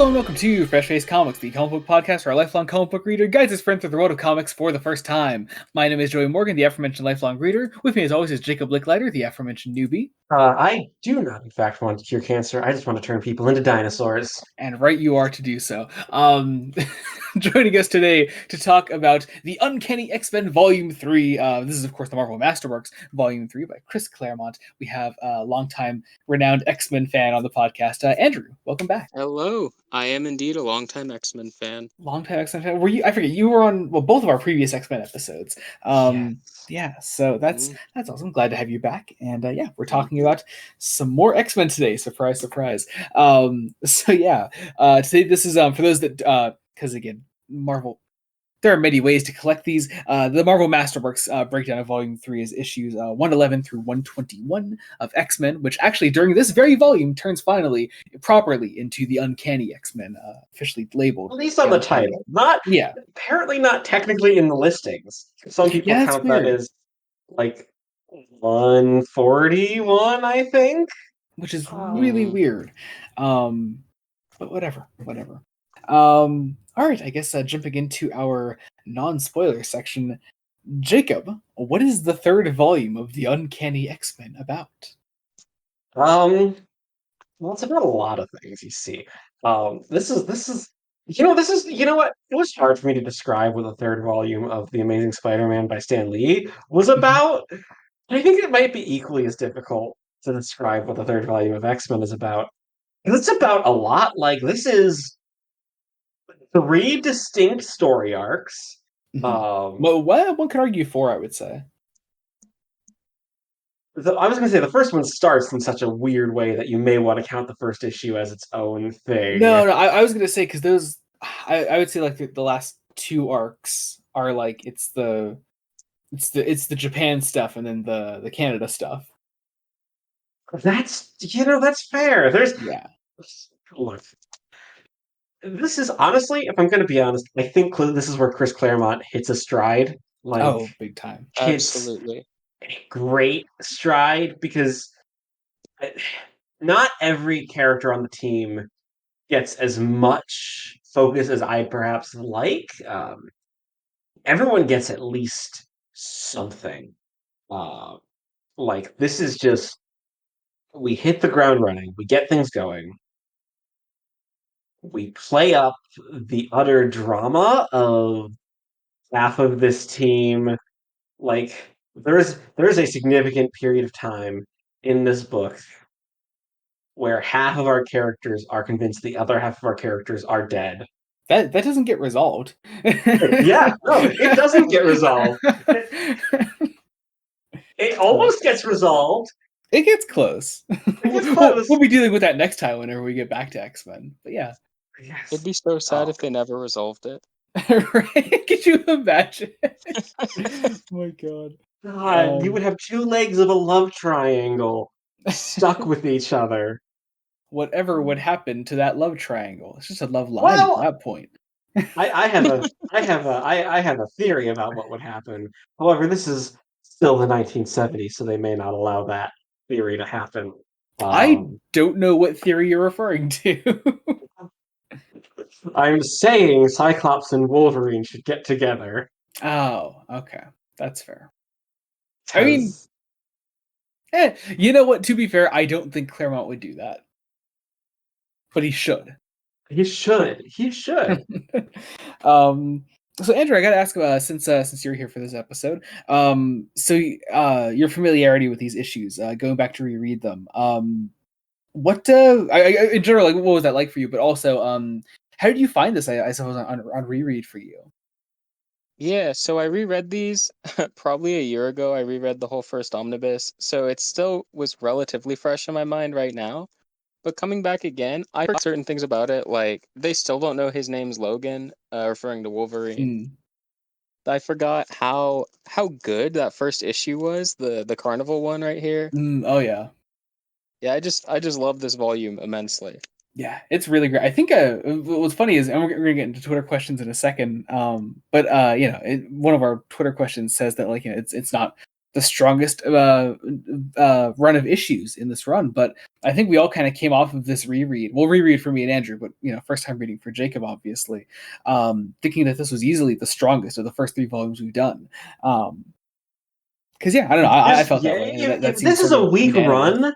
Hello and welcome to Fresh Face Comics, the comic book podcast where a lifelong comic book reader guides his friend through the world of comics for the first time. My name is Joey Morgan, the aforementioned lifelong reader. With me as always is Jacob Licklider, the aforementioned newbie. I do not, in fact, want to cure cancer. I just want to turn people into dinosaurs. And right you are to do so. Joining us today to talk about the Uncanny X-Men Volume 3. This is, of course, the Marvel Masterworks Volume 3 by Chris Claremont. We have a longtime renowned X-Men fan on the podcast. Andrew, welcome back. Hello. I am indeed a longtime X-Men fan. Longtime X-Men fan. Were you? I forget. You were on both of our previous X-Men episodes. Yes. Yeah. So that's awesome. Glad to have you back. And yeah, we're talking Mhm. about some more X-Men today. Surprise, surprise. So yeah. Today this is for those that because again, Marvel. There are many ways to collect these. The Marvel Masterworks breakdown of Volume 3 is issues 111 through 121 of X-Men, which actually, during this very volume, turns finally properly into the Uncanny X-Men, officially labeled At least the on the Uncanny. title. Not Yeah. apparently not technically in the listings. Some people Yeah, that's count that weird. as like 141, I think. Which is really Mm. weird. But whatever. All right, I guess jumping into our non-spoiler section, Jacob, what is the third volume of the Uncanny X-Men about? Um, well, it's about a lot of things, you see. This is you know what? It was hard for me to describe what the third volume of The Amazing Spider-Man by Stan Lee was Mhm. about. I think it might be equally as difficult to describe what the third volume of X-Men is about. 'Cause it's about a lot. Like, this is three distinct story arcs. Mhm. Um, Well, one could argue four, I would say. I was going to say the first one starts in such a weird way that you may want to count the first issue as its own thing. No, I was gonna say because those, I would say like the last two arcs are like it's the Japan stuff and then the Canada stuff. That's fair. Yeah. Look, this is honestly, if I'm going to be honest, I think this is where Chris Claremont hits a stride. Like, Oh, big time. hits Absolutely. a great stride because uh, not every character on the team gets as much focus as I perhaps like. Everyone gets at least something. Uh, like, this is just, we hit the ground running, we get things going, we play up the utter drama of half of this team. Like, there is a significant period of time in this book where half of our characters are convinced the other half of our characters are dead. That doesn't get resolved. Yeah, no, it doesn't get resolved. It almost gets resolved. It gets close. It gets We'll close. be dealing with that next time whenever we get back to X-Men. But yeah. It'd Yes. be so sad Oh, if they never resolved it. Right? Could you imagine? Oh my god. God, you Um, would have two legs of a love triangle stuck with each other. Whatever would happen to that love triangle? It's just a love line at Well, that point. I have a theory about what would happen. However, this is still the 1970s, so they may not allow that theory to happen. I Um, don't know what theory you're referring to. I'm saying Cyclops and Wolverine should get together Oh, okay. That's fair. I mean, because you know what? To be fair, I don't think Claremont would do that, but he should. he should. He should. um, so Andrew, I got to ask since you're here for this episode. Your familiarity with these issues, going back to reread them. What in general, like, what was that like for you? But also, how did you find this? I suppose on reread for you. Yeah, so I reread these probably a year ago. I reread the whole first omnibus, so it still was relatively fresh in my mind right now. But coming back again, I heard certain things about it, like they still don't know his name's Logan, referring to Wolverine. Mm, I forgot how good that first issue was, the Carnival one right here. oh yeah. Yeah, I just love this volume immensely. Yeah, it's really great. I think what's funny is, and we're gonna get into Twitter questions in a second. But one of our Twitter questions says that, like, it's not the strongest run of issues in this run. But I think we all kind of came off of this reread. Well, reread for me and Andrew, but first time reading for Jacob, obviously, thinking that this was easily the strongest of the first 3 volumes we've done. Because I don't know, I felt that way. And If that seems this is sort a of weak unanimous. run,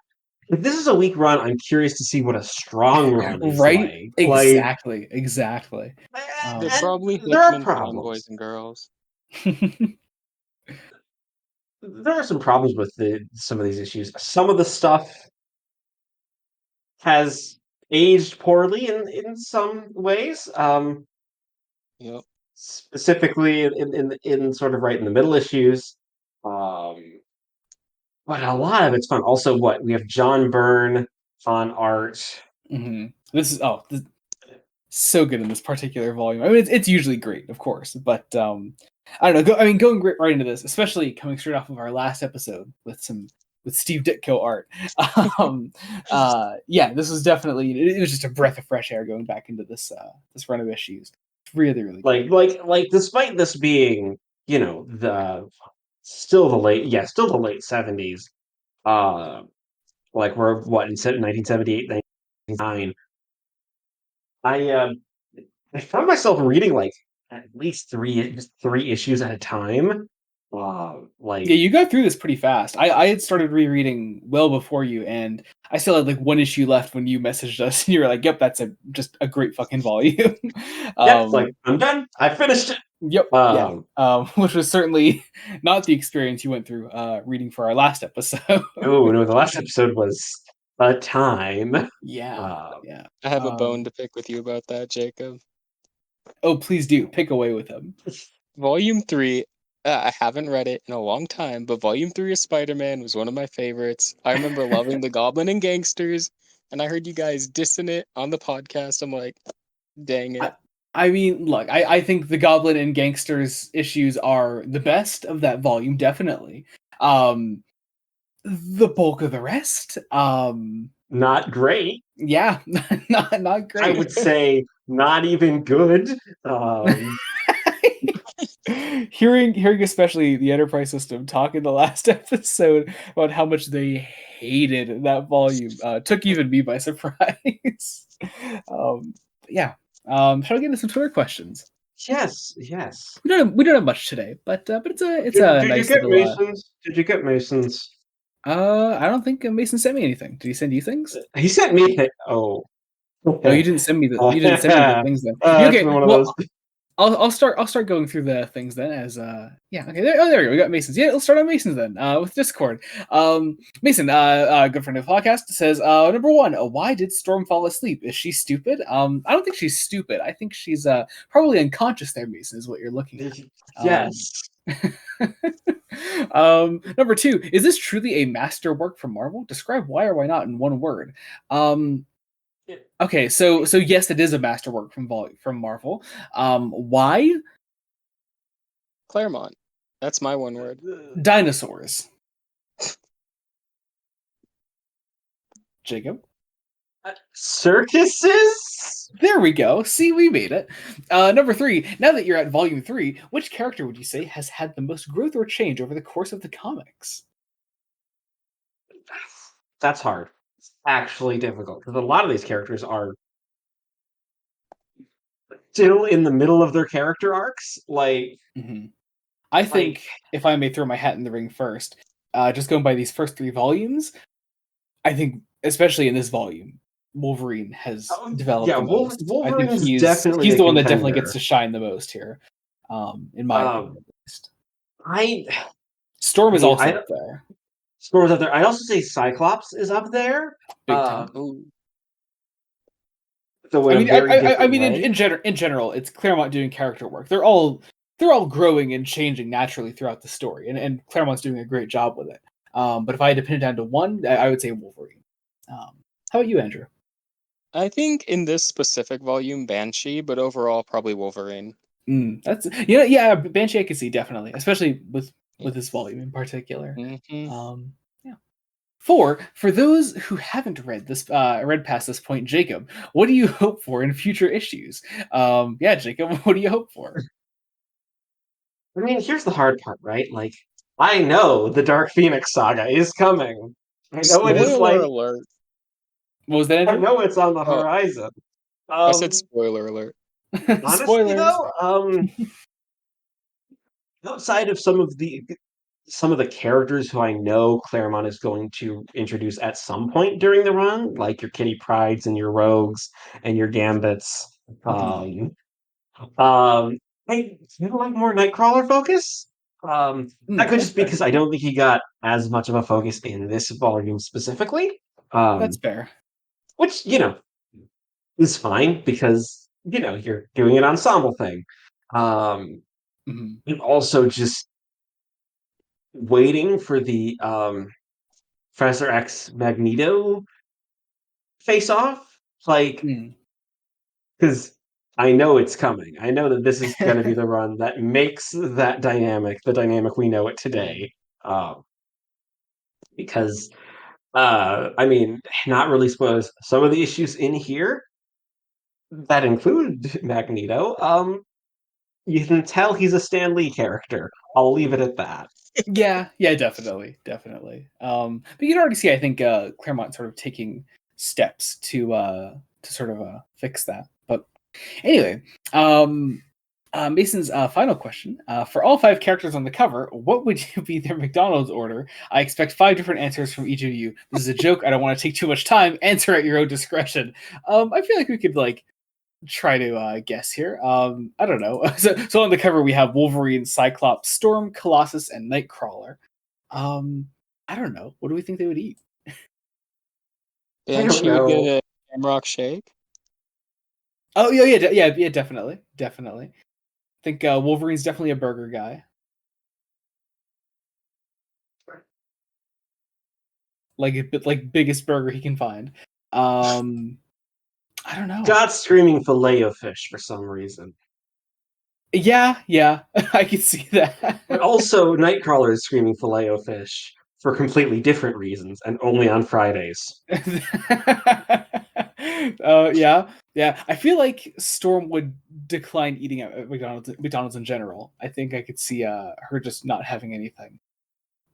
if this is a weak run, I'm curious to see what a strong run is Right? like. Exactly. They're And probably there are Hickman problems. fanboys and girls. There are some problems with some of these issues. Some of the stuff has aged poorly in some ways. Yep. Specifically in sort of right in the middle issues. Um, but a lot of it's fun. Also, what we have John Byrne on art. This is so good in this particular volume. I mean, it's usually great, of course, but I don't know. Going right into this, especially coming straight off of our last episode with Steve Ditko art. This was definitely it was just a breath of fresh air going back into this run of issues. It's really, really good. Despite this being the still the late 70s. Like we're what in 1978, 1999. I found myself reading like at least three issues at a time. Yeah, you got through this pretty fast. I had started rereading well before you, and I still had like 1 issue left when you messaged us, and you were like, "Yep, that's just a great fucking volume." it's like I'm done. I finished it. Yep. Which was certainly not the experience you went through reading for our last episode. Oh no, the last episode was a time. Yeah. I have a bone to pick with you about that, Jacob. Oh, please do pick away with him. Volume 3. I haven't read it in a long time, but Volume 3 of Spider-Man was one of my favorites. I remember loving the Goblin and Gangsters, and I heard you guys dissing it on the podcast. I'm like, dang it. I mean, look, I think the Goblin and Gangsters issues are the best of that volume, definitely. The bulk of the rest, not great. Yeah, not great. I would say not even good. Hearing especially the Enterprise system talk in the last episode about how much they hated that volume took even me by surprise. Shall we get into some Twitter questions? Yes. We don't have much today, but it's a Did nice you get little. Masons? Did you get Masons? I don't think Mason sent me anything. Did he send you things? He sent me. Oh, you didn't send me the things then. It's been one of those. I'll start going through the things then as okay, there we go. We got Masons. Yeah, let's start on Masons then with Discord. Mason, good friend of the podcast, says number 1, why did Storm fall asleep? Is she stupid? I don't think she's stupid. I think she's probably unconscious there, Mason, is what you're looking at. Yes. Number 2, is this truly a masterwork from Marvel? Describe why or why not in one word. Okay, so yes, it is a masterwork from Marvel. Why? Claremont. That's my one word. Dinosaurs. Jacob? Circuses? There we go. See, we made it. Number 3, now that you're at volume 3, which character would you say has had the most growth or change over the course of the comics? That's hard. It's actually difficult because a lot of these characters are still in the middle of their character arcs. I think, if I may throw my hat in the ring first, just going by these first 3 volumes, I think, especially in this volume, Wolverine has developed the most. Wolverine is he's definitely the one that contender. definitely gets to shine the most here, in my opinion, at least. Storm is also up there. Storm is up there. I'd also say Cyclops is up there. Big time. So in general, it's Claremont doing character work. They're all growing and changing naturally throughout the story, and Claremont's doing a great job with it. But if I had to pin it down to one, I would say Wolverine. How about you, Andrew? I think in this specific volume, Banshee, but overall, probably Wolverine. That's Banshee I could see definitely, especially with this volume in particular. Mm-hmm. 4, for those who haven't read past this point, Jacob, what do you hope for in future issues? Jacob, what do you hope for? I mean, here's the hard part, right? Like, I know the Dark Phoenix saga is coming. I know it is Spoiler like alert. What was that, I Andrew? know it's on the Oh, horizon. I said Um, spoiler alert. honestly Spoilers. though, outside of some of the characters who I know Claremont is going to introduce at some point during the run, like your Kitty Prydes and your Rogues and your Gambits. Um, um, I feel like more Nightcrawler focus. That could That's just be fair. because I don't think he got as much of a focus in this volume specifically. That's Um, fair. which, is fine because, you're doing an ensemble thing. Um, Mhm. and also just waiting for the Professor X Magneto face off. Like, Mm. because I know it's coming. I know that this is going to be the run that makes that dynamic the dynamic we know it today. Um, because, I mean, not really spoilers. Some of the issues in here that include Magneto, you can tell he's a Stan Lee character. I'll leave it at that. Yeah, definitely. But you can already see, I think, Claremont sort of taking steps to sort of fix that. But anyway, Mason's final question: for all 5 characters on the cover, what would be their McDonald's order? I expect 5 different answers from each of you. This is a joke. I don't want to take too much time. Answer at your own discretion. I feel like we could try to guess here. I don't know. So on the cover we have Wolverine, Cyclops, Storm, Colossus, and Nightcrawler. Um, I don't know. What do we think they would eat? I don't Banshee would get know. a Shamrock Shake. Oh yeah, definitely. I think Wolverine's definitely a burger guy, like biggest burger he can find. Um, I don't know. Got screaming filet of fish for some reason. Yeah, I can see that. But also, Nightcrawler is screaming filet o fish for completely different reasons and only on Fridays. Yeah. I feel like Storm would decline eating at McDonald's in general. I think I could see her just not having anything.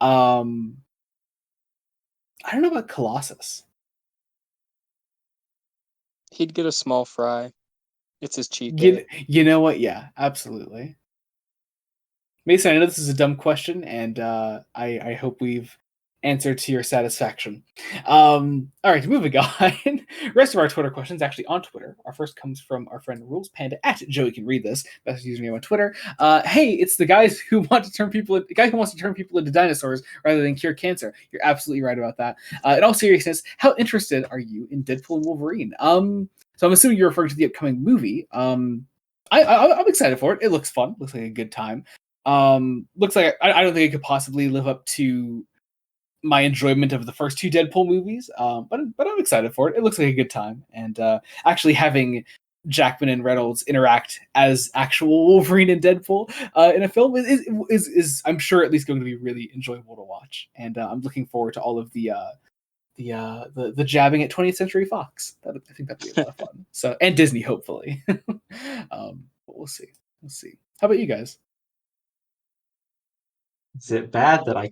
Um, I don't know about Colossus. He'd get a small fry. It's his cheat day. You know what? Yeah, absolutely. Mason, I know this is a dumb question, and I hope we've answered to your satisfaction. All right, moving on. Rest of our Twitter questions actually on Twitter. Our first comes from our friend Rules Panda at Joey Can Read This. That's his username on Twitter. Hey, it's the guys who want to turn people, the guy who wants to turn people into dinosaurs rather than cure cancer. You're absolutely right about that. In all seriousness, how interested are you in Deadpool and Wolverine? So I'm assuming you're referring to the upcoming movie. I'm excited for it. It looks fun. Looks like a good time. Looks like I don't think it could possibly live up to my enjoyment of the first 2 Deadpool movies. But I'm excited for it. It looks like a good time, and actually having Jackman and Reynolds interact as actual Wolverine and Deadpool in a film is I'm sure at least going to be really enjoyable to watch, and I'm looking forward to all of the jabbing at 20th Century Fox. I think that'd be a lot of fun. So and Disney hopefully. But we'll see. We'll see. How about you guys? Is it bad that I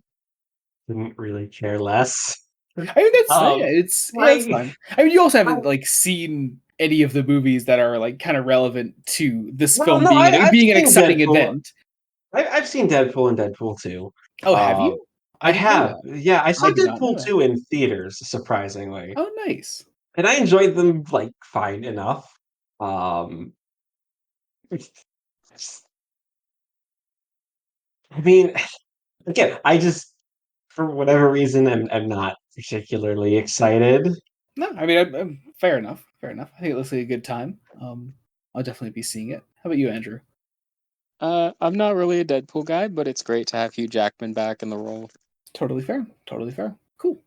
couldn't really care less? I mean, that's fine. Um, It's like, fine. I mean, you also I, haven't seen any of the movies that are kind of relevant to this well, film no, I've being an seen exciting Deadpool. event. I've seen Deadpool and Deadpool 2. Oh, have Um, you? I I didn't know have. that. Yeah, I I saw did not know Deadpool that. 2 in theaters, surprisingly. Oh, nice. And I enjoyed them, like, fine enough. Um, I mean, again, I just, for whatever reason, am not particularly excited. No, I mean, fair enough. Fair enough. I think it looks like a good time. I'll definitely be seeing it. How about you, Andrew? I'm not really a Deadpool guy, but it's great to have Hugh Jackman back in the role. Totally fair. Totally fair. Cool.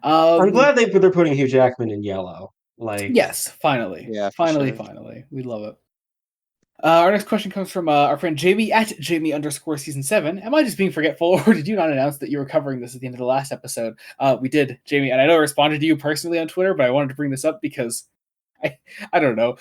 I'm Um, glad they're putting Hugh Jackman in yellow. Like, yes, finally, Yeah, for finally, sure. finally, we love it. Our next question comes from our friend Jamie at Jamie_season7. Am I just being forgetful, or did you not announce that you were covering this at the end of the last episode? We did, Jamie, and I know I responded to you personally on Twitter, but I wanted to bring this up because I don't know.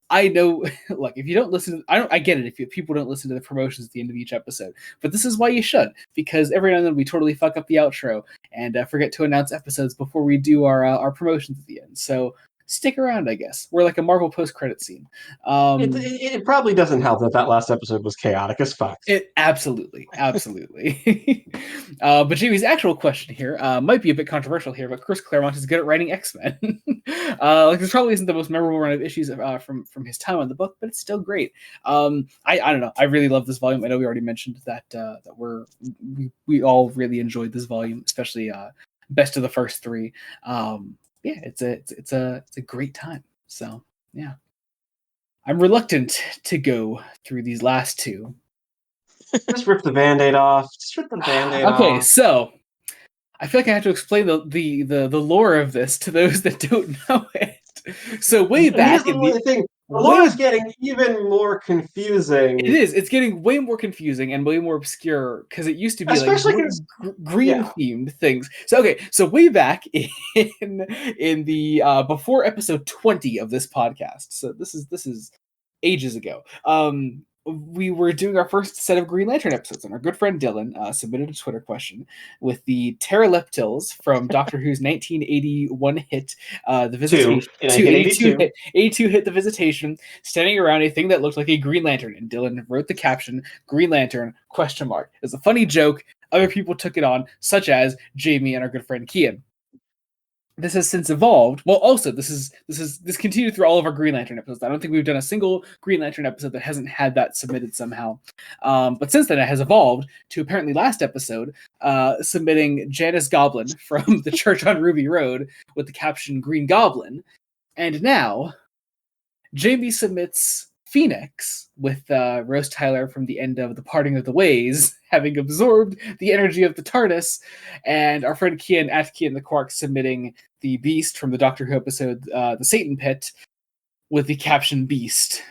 I know. Look, if you don't listen, I get it. If people don't listen to the promotions at the end of each episode, but this is why you should, because every now and then we totally fuck up the outro and forget to announce episodes before we do our promotions at the end. So stick around, I guess. We're like a Marvel post-credit scene. It probably doesn't help that last episode was chaotic as fuck. It absolutely. But Jamie's actual question here might be a bit controversial here, but Chris Claremont is good at writing X-Men. This probably isn't the most memorable run of issues from his time on the book, but it's still great. I don't know. I really love this volume. I know we already mentioned that we all really enjoyed this volume, especially best of the first three. It's a great time. So yeah. I'm reluctant to go through these last two. Just rip the Band-Aid off. Okay, so I feel like I have to explain the lore of this to those that don't know it. So way back in the lore is getting even more confusing. It is. It's getting way more confusing and way more obscure because it used to be Especially green themed things. So way back in the before episode 20 of this podcast. So this is ages ago. We were doing our first set of Green Lantern episodes, and our good friend Dylan submitted a Twitter question with the pteroleptils from Doctor Who's 1981 hit, The Visitation. 82 hit The Visitation, standing around a thing that looked like a Green Lantern, and Dylan wrote the caption, Green Lantern, ? It's a funny joke. Other people took it on, such as Jamie and our good friend Kian. This has since evolved. Well, also this continued through all of our Green Lantern episodes. I don't think we've done a single Green Lantern episode that hasn't had that submitted somehow. But since then, it has evolved to apparently last episode submitting Janice Goblin from the Church on Ruby Road with the caption Green Goblin, and now Jamie submits Phoenix with Rose Tyler from the end of The Parting of the Ways, having absorbed the energy of the TARDIS, and our friend Kian at Kian the Quark submitting the Beast from the Doctor Who episode The Satan Pit with the caption Beast ?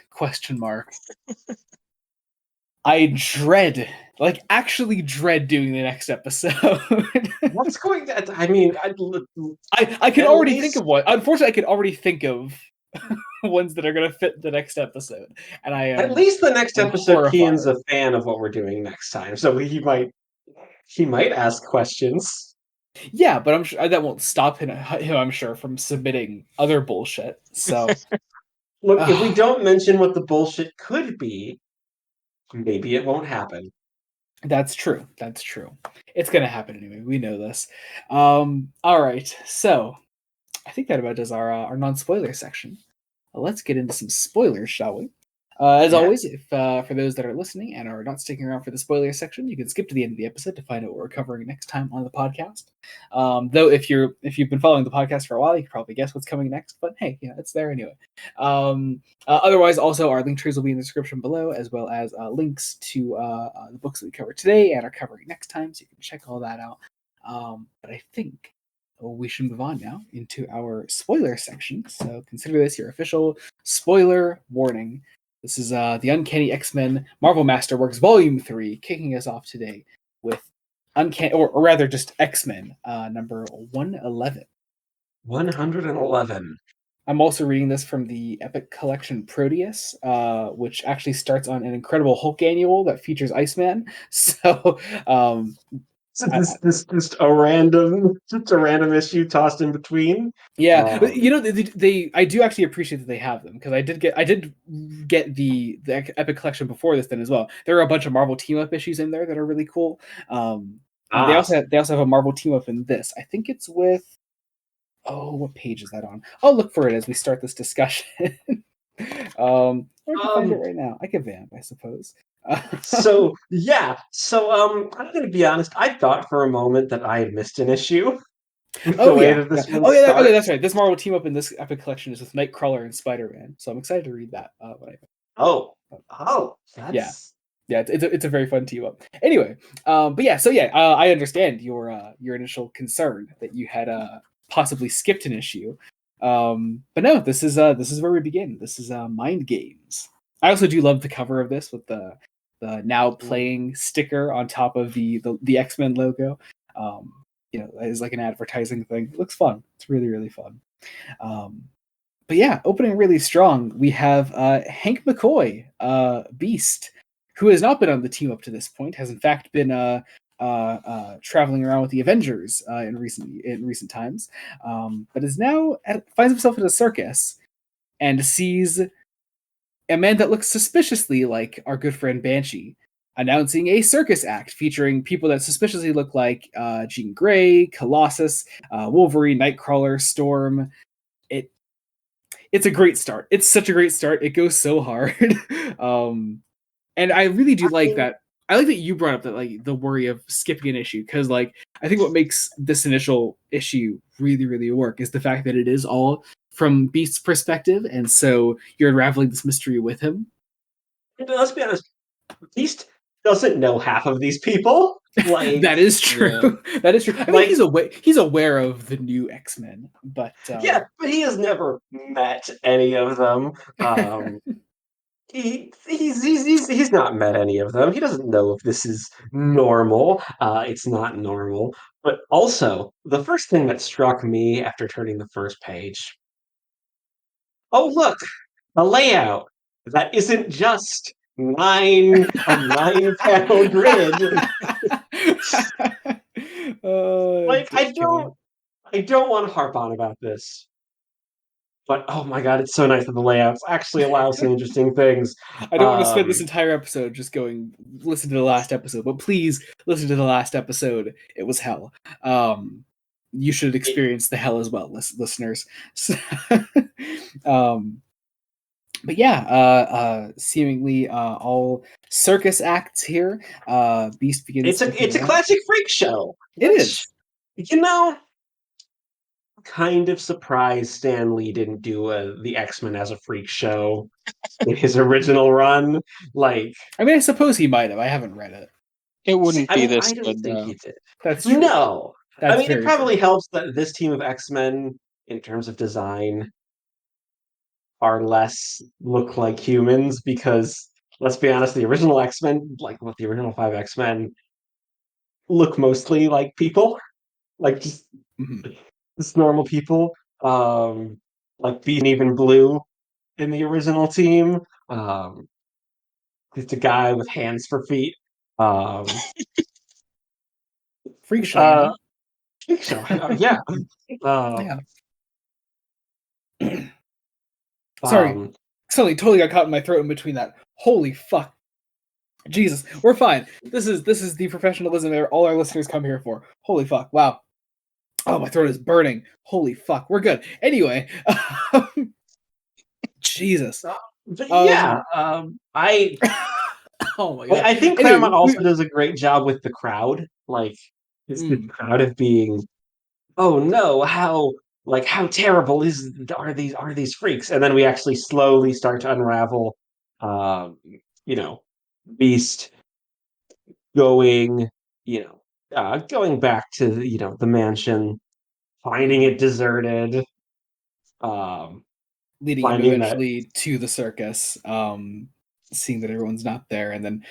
I actually dread doing the next episode. What's going to? I mean, I can already think of one. Unfortunately, I can already think of ones that are going to fit the next episode, and at least the next episode, Kian's a fan of what we're doing next time, so he might ask questions. Yeah, but I'm sure that won't stop him. I'm sure from submitting other bullshit. So look, if we don't mention what the bullshit could be, maybe it won't happen. That's true. It's going to happen anyway. We know this. All right. So I think that about does our non-spoiler section. Let's get into some spoilers, shall we? As always, if for those that are listening and are not sticking around for the spoiler section, you can skip to the end of the episode to find out what we're covering next time on the podcast. Though if you've been following the podcast for a while, you can probably guess what's coming next. But hey, it's there anyway. Otherwise, also our link trees will be in the description below, as well as links to the books that we covered today and are covering next time, so you can check all that out. But I think we should move on now into our spoiler section. So consider this your official spoiler warning. This is the Uncanny X-Men Marvel Masterworks Volume 3, kicking us off today with Uncanny, or rather just X-Men number 111. 111. I'm also reading this from the Epic Collection Proteus, which actually starts on an Incredible Hulk annual that features Iceman. So just a random issue tossed in between. Yeah, but they I do actually appreciate that they have them, because I did get the Epic Collection before this then as well. There are a bunch of Marvel team up issues in there that are really cool. They also have a Marvel team up in this. I think it's with what page is that on? I'll look for it as we start this discussion. I can find it right now. I can vamp, I suppose. I'm gonna be honest. I thought for a moment that I had missed an issue. Okay, that's right. This Marvel team up in this Epic Collection is with Nightcrawler and Spider-Man, so I'm excited to read that. That's... It's a very fun team up. Anyway, I understand your initial concern that you had possibly skipped an issue, but no, this is where we begin. This is Mind Games. I also do love the cover of this with the now playing sticker on top of the X-Men logo. As like an advertising thing. It looks fun. It's really, really fun. but yeah, opening really strong. We have Hank McCoy, Beast, who has not been on the team up to this point, has in fact been traveling around with the Avengers in recent times, but is now finds himself in a circus and sees a man that looks suspiciously like our good friend Banshee announcing a circus act featuring people that suspiciously look like Jean Grey, Colossus, Wolverine, Nightcrawler, Storm. It's a great start. It's such a great start. It goes so hard. And I really do like that. I like that you brought up that, like, the worry of skipping an issue, because like I think what makes this initial issue really, really work is the fact that it is all from Beast's perspective, and so you're unraveling this mystery with him. Let's be honest, Beast doesn't know half of these people. Like, That is true. Yeah. That is true. I mean, he's aware of the new X-Men, but yeah, but he has never met any of them. He's not met any of them. He doesn't know if this is normal. It's not normal. But also, the first thing that struck me after turning the first page, oh look, a layout that isn't just a 9 panel grid. Like, I don't want to harp on about this. But oh my god, it's so nice that the layouts actually allow some interesting things. I don't want to spend this entire episode just going listen to the last episode, but please listen to the last episode. It was hell. You should experience the hell as well, listeners. But yeah, seemingly all circus acts here. Beast begins. It's a classic freak show. It is. You know, kind of surprised Stan Lee didn't do the X-Men as a freak show in his original run. Like, I mean, I suppose he might have. I haven't read it. It wouldn't be this I don't good, think though. he did. That's true. No. That's I mean, it probably true. helps that this team of X-Men, in terms of design, are less look like humans, because let's be honest, the original X-Men, like what the original 5 X-Men, look mostly like people. Like just normal people. Like Beast and even Blue in the original team. It's a guy with hands for feet. Freak show. Freak show. Yeah. Yeah. Sorry, something totally got caught in my throat in between that. Holy fuck. Jesus, we're fine. This is the professionalism that all our listeners come here for. Holy fuck. Wow. Oh, my throat is burning. Holy fuck. We're good. Anyway. Jesus. Yeah. Oh my god. I think Claremont also does a great job with the crowd. Like, it's the crowd of being, oh no, how terrible are these freaks? And then we actually slowly start to unravel, you know, Beast going, going back to the mansion, finding it deserted, leading him eventually to the circus, seeing that everyone's not there, and then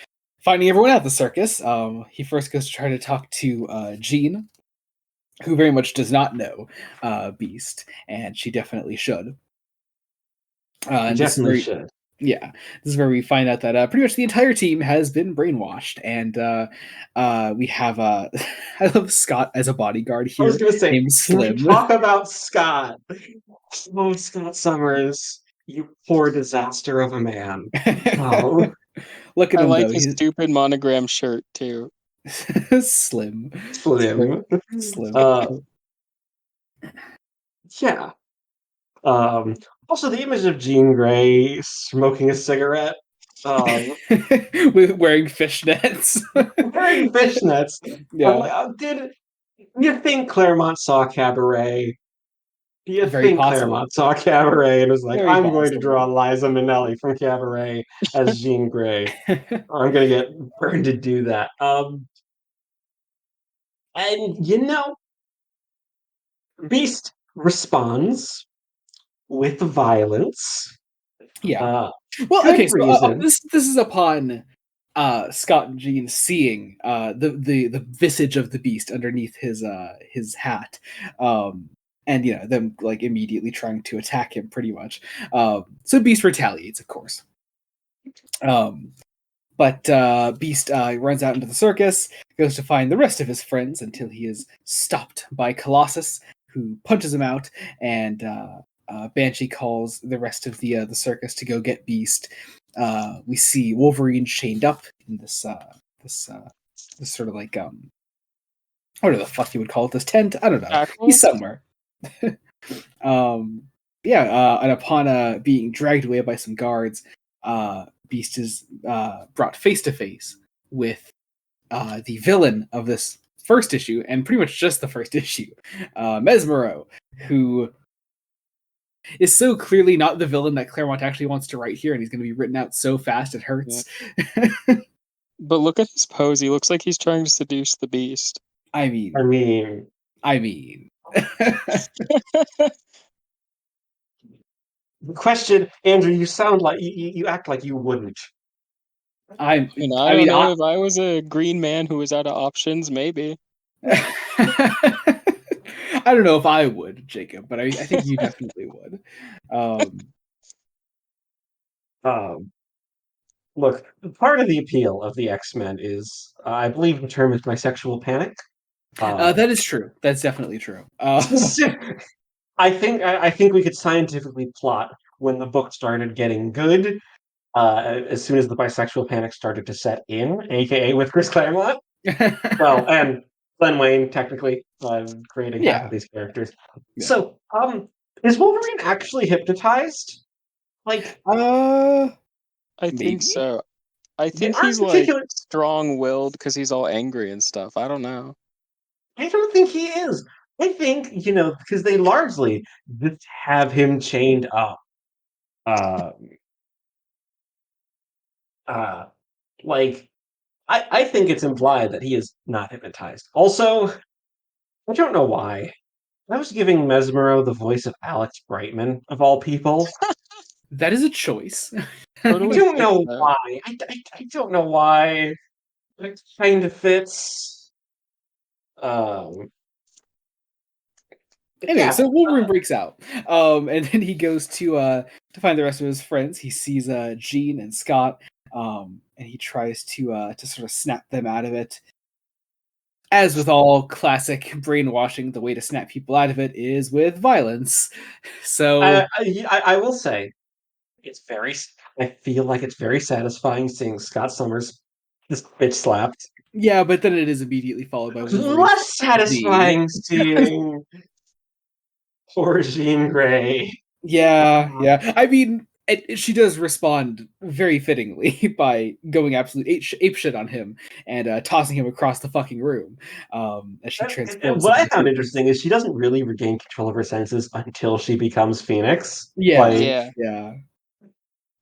finding everyone at the circus. He first goes to try to talk to Jean, who very much does not know Beast, and she definitely should. Should. Yeah, this is where we find out that pretty much the entire team has been brainwashed, and we have I love Scott as a bodyguard here. I was going to say, named Slim. Can we talk about Scott? Oh, Scott Summers, you poor disaster of a man. Oh. Look at him, like his stupid monogram shirt too. Slim. Yeah. Also, the image of Jean Grey smoking a cigarette, wearing fishnets. wearing fishnets. Yeah. Like, did you think Claremont saw Cabaret? Do you think Claremont saw Cabaret and was like, I'm going to draw Liza Minnelli from Cabaret as Jean Grey, or I'm going to get burned to do that? And Beast responds with violence. Yeah. Well, okay. So this is upon Scott and Jean seeing the visage of the Beast underneath his hat. and them like immediately trying to attack him pretty much. So Beast retaliates, of course. But Beast runs out into the circus, goes to find the rest of his friends until he is stopped by Colossus, who punches him out, and Banshee calls the rest of the circus to go get Beast. We see Wolverine chained up in this sort of like what the fuck you would call it, this tent? I don't know. Shackles? He's somewhere. And upon being dragged away by some guards, Beast is brought face to face with the villain of this first issue, and pretty much just the first issue, Mesmero, who is so clearly not the villain that Claremont actually wants to write here, and he's going to be written out so fast it hurts. Yeah. But look at his pose. He looks like he's trying to seduce the Beast. I mean. The question, Andrew, you sound like you act like you wouldn't. I don't know. If I was a green man who was out of options, maybe. I don't know if I would, Jacob, but I think you definitely would. Look, part of the appeal of the X-Men is, I believe the term is bisexual panic. That is true. That's definitely true. I think we could scientifically plot when the book started getting good, as soon as the bisexual panic started to set in, aka with Chris Claremont. Well, and Glenn Wayne technically creating half of these characters. Yeah. So, is Wolverine actually hypnotized? Like, I think so. I think he's like strong-willed because he's all angry and stuff. I don't know. I don't think he is. I think, because they largely just have him chained up. Like, I think it's implied that he is not hypnotized. Also, I don't know why. I was giving Mesmero the voice of Alex Brightman, of all people. That is a choice. Totally I don't know why. I don't know why. It kind of fits. Anyway, so Wolverine breaks out, and then he goes to find the rest of his friends. He sees Jean and Scott, and he tries to sort of snap them out of it. As with all classic brainwashing, the way to snap people out of it is with violence. So I will say, I feel like it's very satisfying seeing Scott Summers just bitch slapped. Yeah, but then it is immediately followed by less satisfying seeing poor Jean Grey. Yeah. I mean, she does respond very fittingly by going absolute apeshit on him and tossing him across the fucking room as she transports. What I found interesting is she doesn't really regain control of her senses until she becomes Phoenix. Yeah.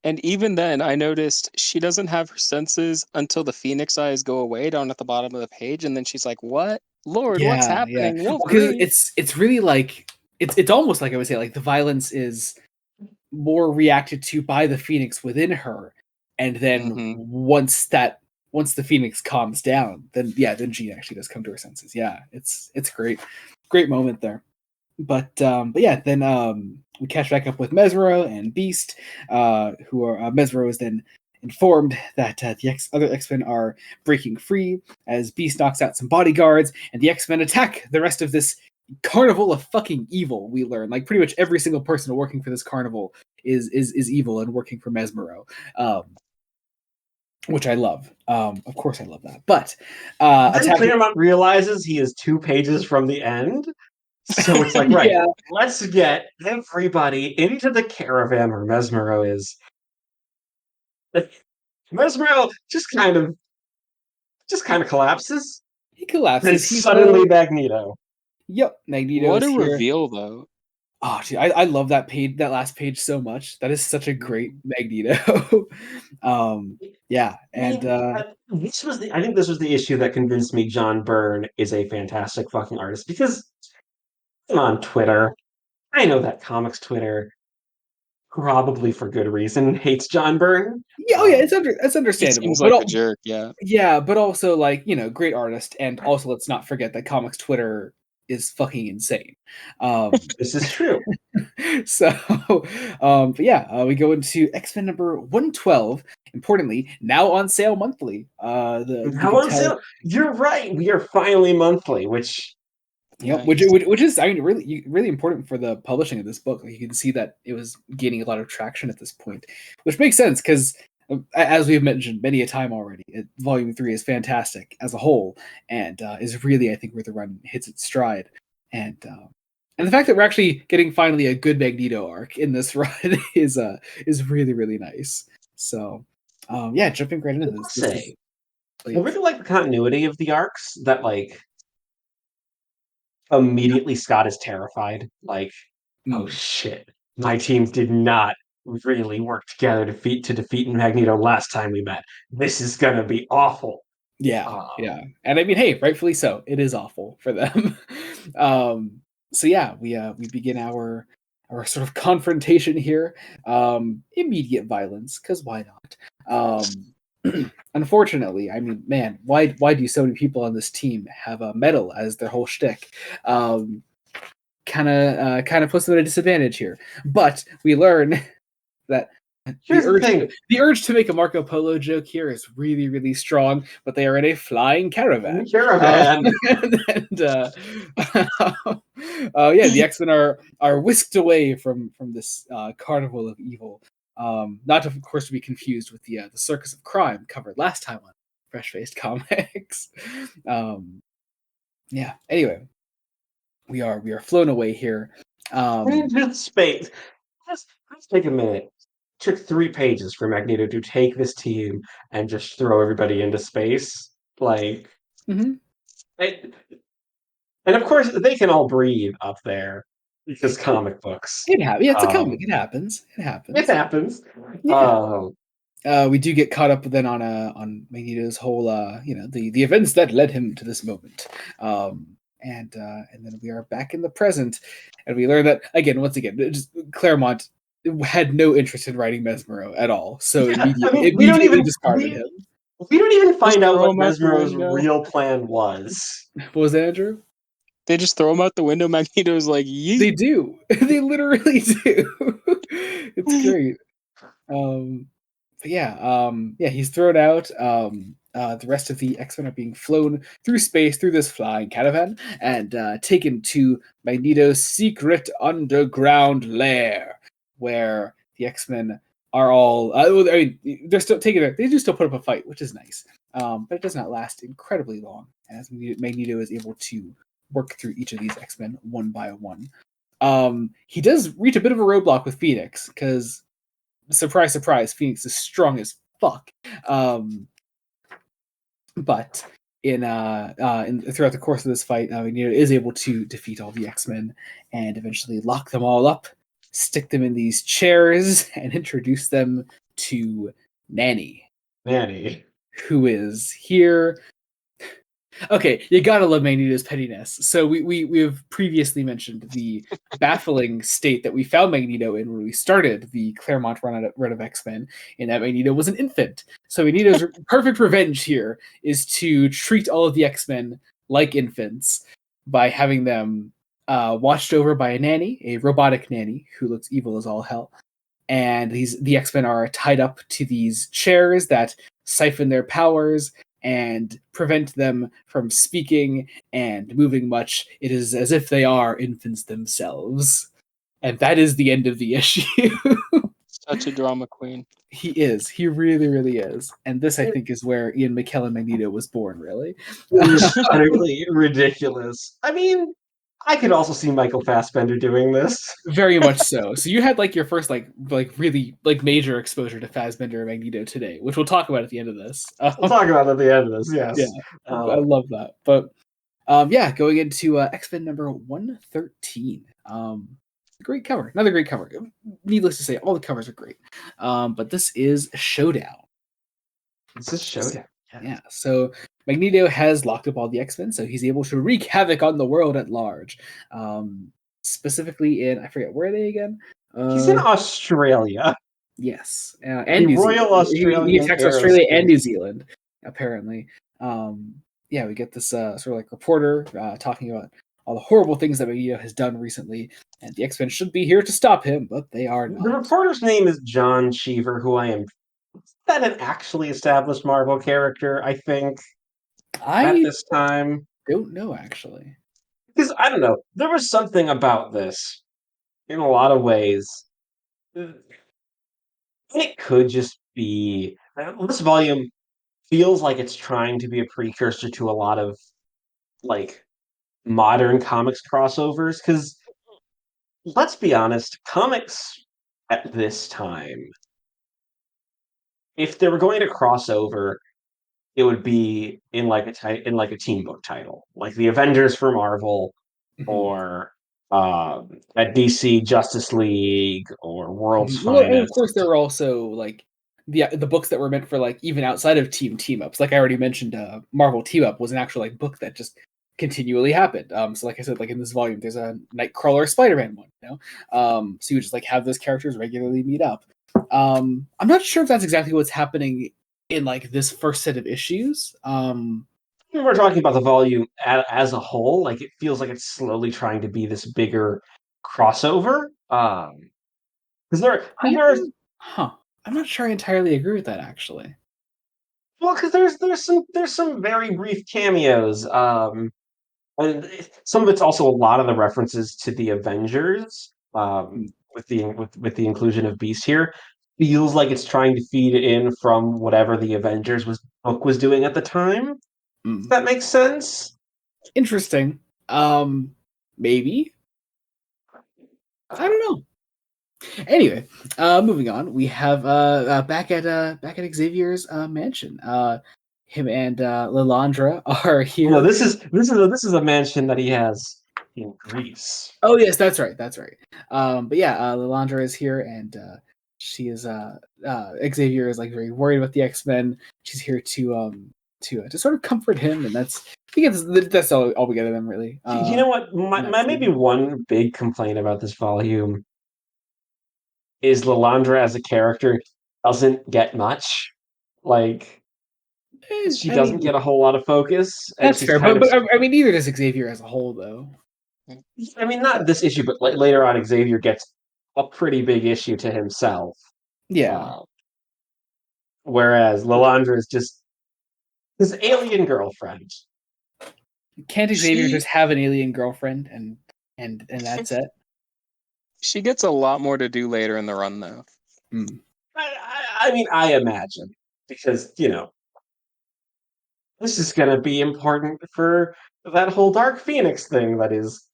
And even then, I noticed she doesn't have her senses until the Phoenix eyes go away down at the bottom of the page, and then she's like, "What, Lord? What's happening?" Yeah. Because it's really like it's almost like I would say like the violence is more reacted to by the Phoenix within her, and then once the Phoenix calms down, then Jean actually does come to her senses. Yeah, it's great moment there. But yeah, then we catch back up with Mesmero and Beast, who are Mesmero is then informed that the other X-Men are breaking free as Beast knocks out some bodyguards, and the X-Men attack the rest of this carnival of fucking evil. We learn like pretty much every single person working for this carnival is evil and working for Mesmero, which I love. Of course, I love that. But Claremont realizes he is 2 pages from the end. So it's like, right, let's get everybody into the caravan where Mesmero is. Mesmero just kind of collapses. He collapses. And suddenly Magneto. Yep, Magneto. What a reveal, though. Oh, dude, I love that last page so much. That is such a great Magneto. Yeah, and I think this was the issue that convinced me John Byrne is a fantastic fucking artist, because I'm on Twitter. I know that comics Twitter, probably for good reason, hates John Byrne. Yeah, it's understandable. He seems like a jerk, yeah. Yeah, but also like, great artist, and also let's not forget that comics Twitter is fucking insane. This is true. So, but yeah, we go into X-Men number 112. Importantly, now on sale monthly. You How can on tell. sale? You're right. We are finally monthly, which Yep, Nice. which is, I mean, really important for the publishing of this book. Like, you can see that it was gaining a lot of traction at this point, which makes sense because, as we've mentioned many a time already, Volume 3 is fantastic as a whole, and is really, I think, where the run hits its stride. And the fact that we're actually getting finally a good Magneto arc in this run is really, really nice. So, yeah, jumping right into I will this. This is say, I like, really like the continuity of the arcs that like immediately Scott is terrified. Like, oh mm, shit, my team did not really work together to defeat Magneto last time we met. This is gonna be awful. yeah, Um, yeah. And I mean, hey, rightfully so. It is awful for them. So yeah, we begin our sort of confrontation here. Immediate violence, because why not? Unfortunately, I mean, man, why do so many people on this team have a metal as their whole shtick? Kind of puts them at a disadvantage here. But we learn that Here's the thing. the urge to make a Marco Polo joke here is really, really strong, but they are in a flying caravan. Caravan. And yeah, the X-Men are whisked away from this carnival of evil. Not of course to be confused with the Circus of Crime covered last time on Fresh Faced Comics. Yeah. Anyway, we are flown away here. Into space. Let's take a minute. Took 3 pages for Magneto to take this team and just throw everybody into space. Like, Mhm. I, and of course, they can all breathe up there because comic books. Yeah, it's a Um, comic. It happens. It it happens. happens. Yeah. We do get caught up then on Magneto's whole the events that led him to this moment. And then we are back in the present, and we learn that once again, Claremont had no interest in writing Mesmero at all, so Yeah, I mean, we don't immediately even discarded him. we don't even Just find out throw what him out the Mesmero's window. real plan was. What was that, Andrew? They just throw him out the window. Magneto's like, They yeet. do. They literally do. It's great. But yeah, he's thrown out. The rest of the X-Men are being flown through space through this flying caravan and taken to Magneto's secret underground lair, where the X-Men are all. Well, I mean, they're still taking it. They do still put up a fight, which is nice. But it does not last incredibly long, as Magneto is able to work through each of these X-Men one by one. He does reach a bit of a roadblock with Phoenix because, surprise, surprise, Phoenix is strong as fuck. But in throughout the course of this fight, Magneto is able to defeat all the X-Men and eventually lock them all up, stick them in these chairs, and introduce them to Nanny, Nanny. who is here. Okay, you gotta love Magneto's pettiness. So we've previously mentioned the baffling state that we found Magneto in when we started the Claremont run of X-Men, in that Magneto was an infant. So Magneto's perfect revenge here is to treat all of the X-Men like infants by having them watched over by a nanny, a robotic nanny who looks evil as all hell. And the X-Men are tied up to these chairs that siphon their powers and prevent them from speaking and moving much. It is as if they are infants themselves. And that is the end of the issue. Such a drama queen. He is. He really, really is. And this, I think, is where Ian McKellen Magneto was born, really. Utterly ridiculous. I mean, I could also see Michael Fassbender doing this. Very much so. So you had like your first really like major exposure to Fassbender and Magneto today, which we'll talk about at the end of this. We'll talk about it at the end of this, Yeah, yes. I love that. But yeah, going into X-Men number 113. Great cover. Another great cover. Needless to say, all the covers are great. But this is Showdown. This is Showdown. Yeah. So Magneto has locked up all the X-Men, so he's able to wreak havoc on the world at large. Specifically in, I forget, where are they again? He's in Australia. Yes, and The New Royal Zealand. He Australian attacks Australia and Aerospace. New Zealand, apparently. Yeah, we get this sort of like reporter talking about all the horrible things that Magneto has done recently, and the X-Men should be here to stop him, but they are The not. reporter's name is John Cheever, who I am that an actually established Marvel character, I think, at I this time. don't know, actually. Because I don't know, there was something about this in a lot of ways. It could just be this volume feels like it's trying to be a precursor to a lot of like modern comics crossovers. Because let's be honest, comics at this time, if they were going to cross over, it would be in like in like a team book title, like the Avengers for Marvel, Mhm. or at DC Justice League, or World's Well, and of course, Finest. there are also like the books that were meant for like even outside of team ups. Like I already mentioned, Marvel Team Up was an actual like book that just continually happened. So like I said, like in this volume, there's a Nightcrawler Spider-Man one. So you would just like have those characters regularly meet up. I'm not sure if that's exactly what's happening in like this first set of issues. When we're talking about the volume as a whole, like it feels like it's slowly trying to be this bigger crossover. Because there's I'm, huh? I'm not sure I entirely agree with that actually. well, because there's some very brief cameos. And some of it's also a lot of the references to the Avengers. Mm, With the inclusion of Beast here, feels like it's trying to feed it in from whatever the Avengers was book was doing at the time. If mm. that makes sense. Interesting. Maybe. I don't know. Anyway, moving on. We have back at Xavier's mansion. Him and Lilandra are No, here. this is a mansion that he has in Greece. Oh yes, that's right. That's right. But yeah, Lilandra is here, and she is Xavier is like very worried about the X-Men. She's here to sort of comfort him, and that's I think that's all we get of them really. You know what? In that My maybe scene. one big complaint about this volume is Lilandra as a character doesn't get much. Like she I doesn't mean, get a whole lot of focus, and that's she's fair, kind but of. I mean, neither does Xavier as a whole, though. I mean, not this issue, but later on, Xavier gets a pretty big issue to himself. Yeah, Uh, Whereas Lilandra is just his alien girlfriend. can't Xavier She just have an alien girlfriend and that's it? she gets a lot more to do later in the run, though. Hmm. I mean, I imagine because this is going to be important for that whole Dark Phoenix thing that is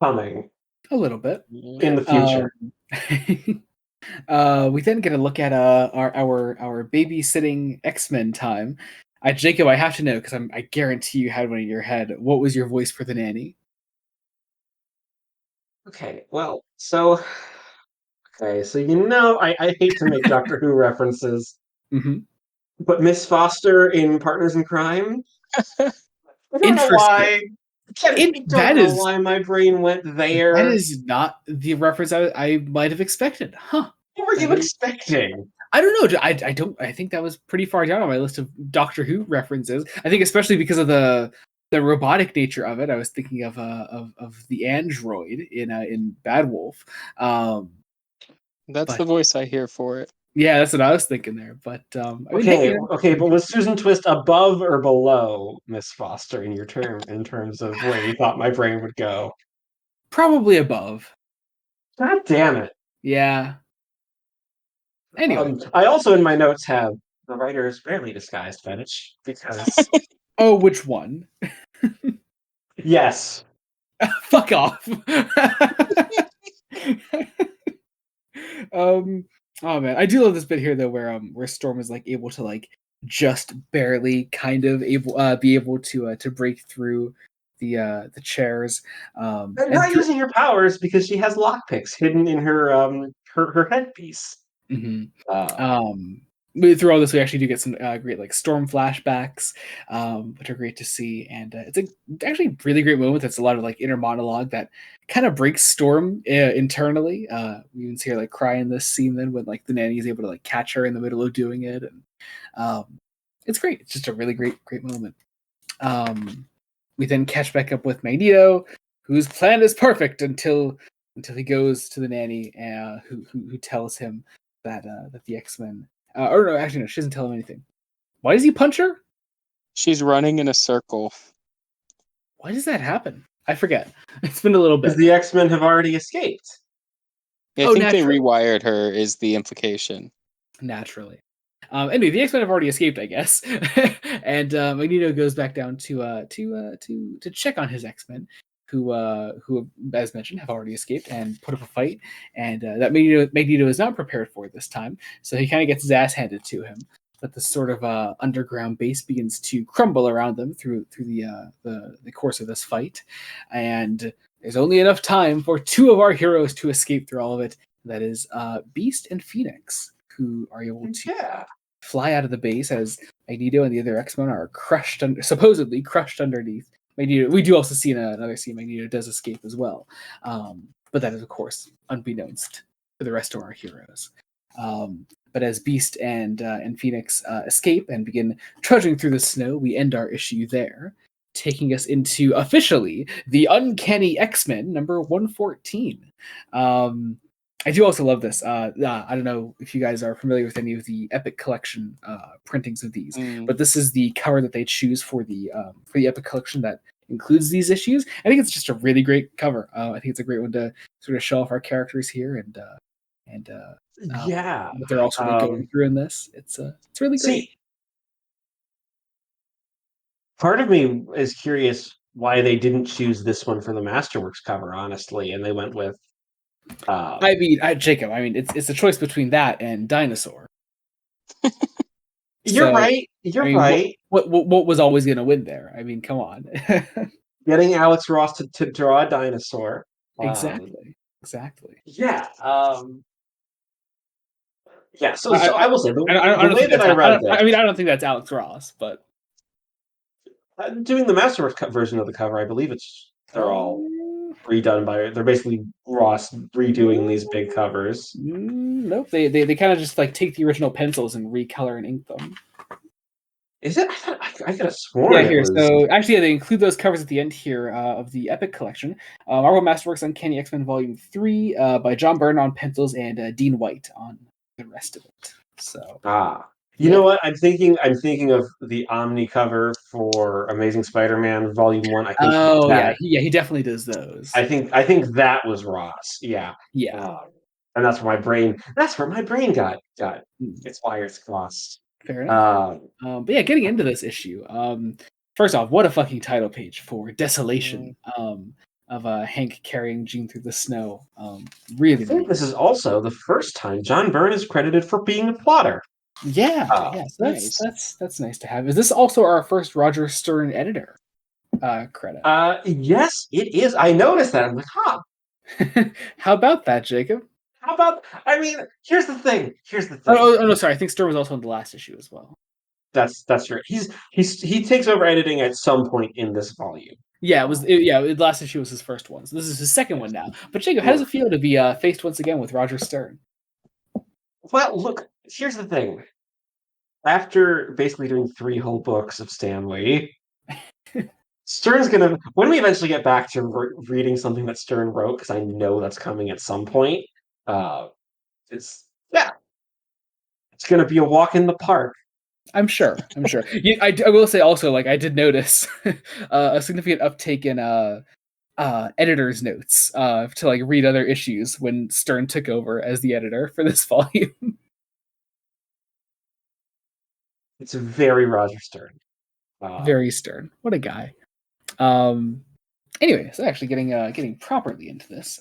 coming A little bit. in the Um, future. we then get a look at our babysitting X-Men time. Jacob, I have to know because I guarantee you had one in your head. What was your voice for the nanny? Okay, well, so I hate to make Doctor Who references, Hmm. but Miss Foster in Partners in Crime. I don't know Interesting. why. I don't That know is why my brain went that there. is not the reference I might have expected. Huh. What were That you is expecting? I don't know. I don't. I think that was pretty far down on my list of Doctor Who references. I think especially because of the robotic nature of it. I was thinking of the android in Bad Wolf. Um, That's but the voice I hear for it. yeah, that's what I was thinking there. But I mean, hey, Okay, but was Susan Twist above or below Miss Foster in your term in terms of where you thought my brain would go? probably above. God damn it. Yeah. Anyway. I also in my notes have the writer's barely disguised fetish because Oh, which one? yes. Fuck off. um oh man, I do love this bit here though where Storm is like able to like just barely kind of able be able to break through the chairs And and not using her powers because she has lockpicks hidden in her headpiece. mhm. Uh um through all this we actually do get some great like Storm flashbacks which are great to see, and it's a actually really great moment that's a lot of like inner monologue that kind of breaks Storm internally. We even see her like cry in this scene then when like the nanny is able to like catch her in the middle of doing it, and it's great. It's just a really great moment. um we then catch back up with Magneto, whose plan is perfect until he goes to the nanny, who tells him that the X-Men. Or no, actually no, she doesn't tell him anything. Why does he punch her? She's running in a circle. Why does that happen? I forget. It's been a little Because bit. the X-Men have already escaped. I Oh, think they naturally. rewired her is the implication. Naturally. Anyway, the X-Men have already escaped, I guess, and Magneto goes back down to check on his X-Men, who, as mentioned, have already escaped and put up a fight, and that Magneto is not prepared for this time, so he kind of gets his ass handed to him. But the sort of underground base begins to crumble around them through the course of this fight, and there's only enough time for two of our heroes to escape through all of it. That is Beast and Phoenix, who are able to fly out of the base as Magneto and the other X-Men are supposedly crushed underneath. Magneto. We do also see in another scene Magneto does escape as well, but that is of course unbeknownst to the rest of our heroes. But as Beast and Phoenix escape and begin trudging through the snow, we end our issue there, taking us into officially the Uncanny X-Men number 114. I do also love this. I don't know if you guys are familiar with any of the Epic Collection printings of these, but this is the cover that they choose for the Epic Collection that includes these issues. I think it's just a really great cover. I think it's a great one to sort of show off our characters here and what they're all sort of going through in this. It's really great. See, part of me is curious why they didn't choose this one for the Masterworks cover, honestly, and they went with. I mean, Jacob. I mean, it's a choice between that and Dinosaur. You're right. You're right. What was always going to win there? I mean, come on. Getting Alex Ross to draw a dinosaur. Exactly. Yeah. Yeah. So I will say the way that I read this. I mean, I don't think that's Alex Ross, but doing the Masterworks version of the cover, I believe they're all redone by. They're basically Ross redoing these big covers. Nope. They kind of just like take the original pencils and recolor and ink them. Is it? I could have sworn. Yeah, here. So actually, yeah, they include those covers at the end here of the Epic Collection. Marvel Masterworks Uncanny X-Men Volume 3 by John Byrne on pencils and Dean White on the rest of it. So you know what? I'm thinking of the Omni cover for Amazing Spider-Man Volume 1. I think he definitely does those. I think that was Ross. Yeah. And that's where my brain got its wires crossed. Fair enough. But yeah, getting into this issue. First off, what a fucking title page for Desolation. Of Hank carrying Jean through the snow. Really, I think this is also the first time John Byrne is credited for being a plotter. Yeah. So that's nice to have. Is this also our first Roger Stern editor credit? Yes, it is. I noticed that. I'm like, huh. How about that, Jacob? How about? I mean, here's the thing. Oh no, sorry. I think Stern was also in the last issue as well. That's right. He takes over editing at some point in this volume. Yeah, the last issue was his first one, so this is his second one now. But Jacob, how does it feel to be faced once again with Roger Stern? Well, look, here's the thing. After basically doing 3 whole books of Stan Lee, Stern's gonna. When we eventually get back to reading something that Stern wrote, because I know that's coming at some point, it's gonna be a walk in the park. I'm sure. I will say also, like, I did notice a significant uptake in editor's notes to like read other issues when Stern took over as the editor for this volume. It's very Roger Stern. Very Stern. What a guy. Anyway, so actually getting properly into this,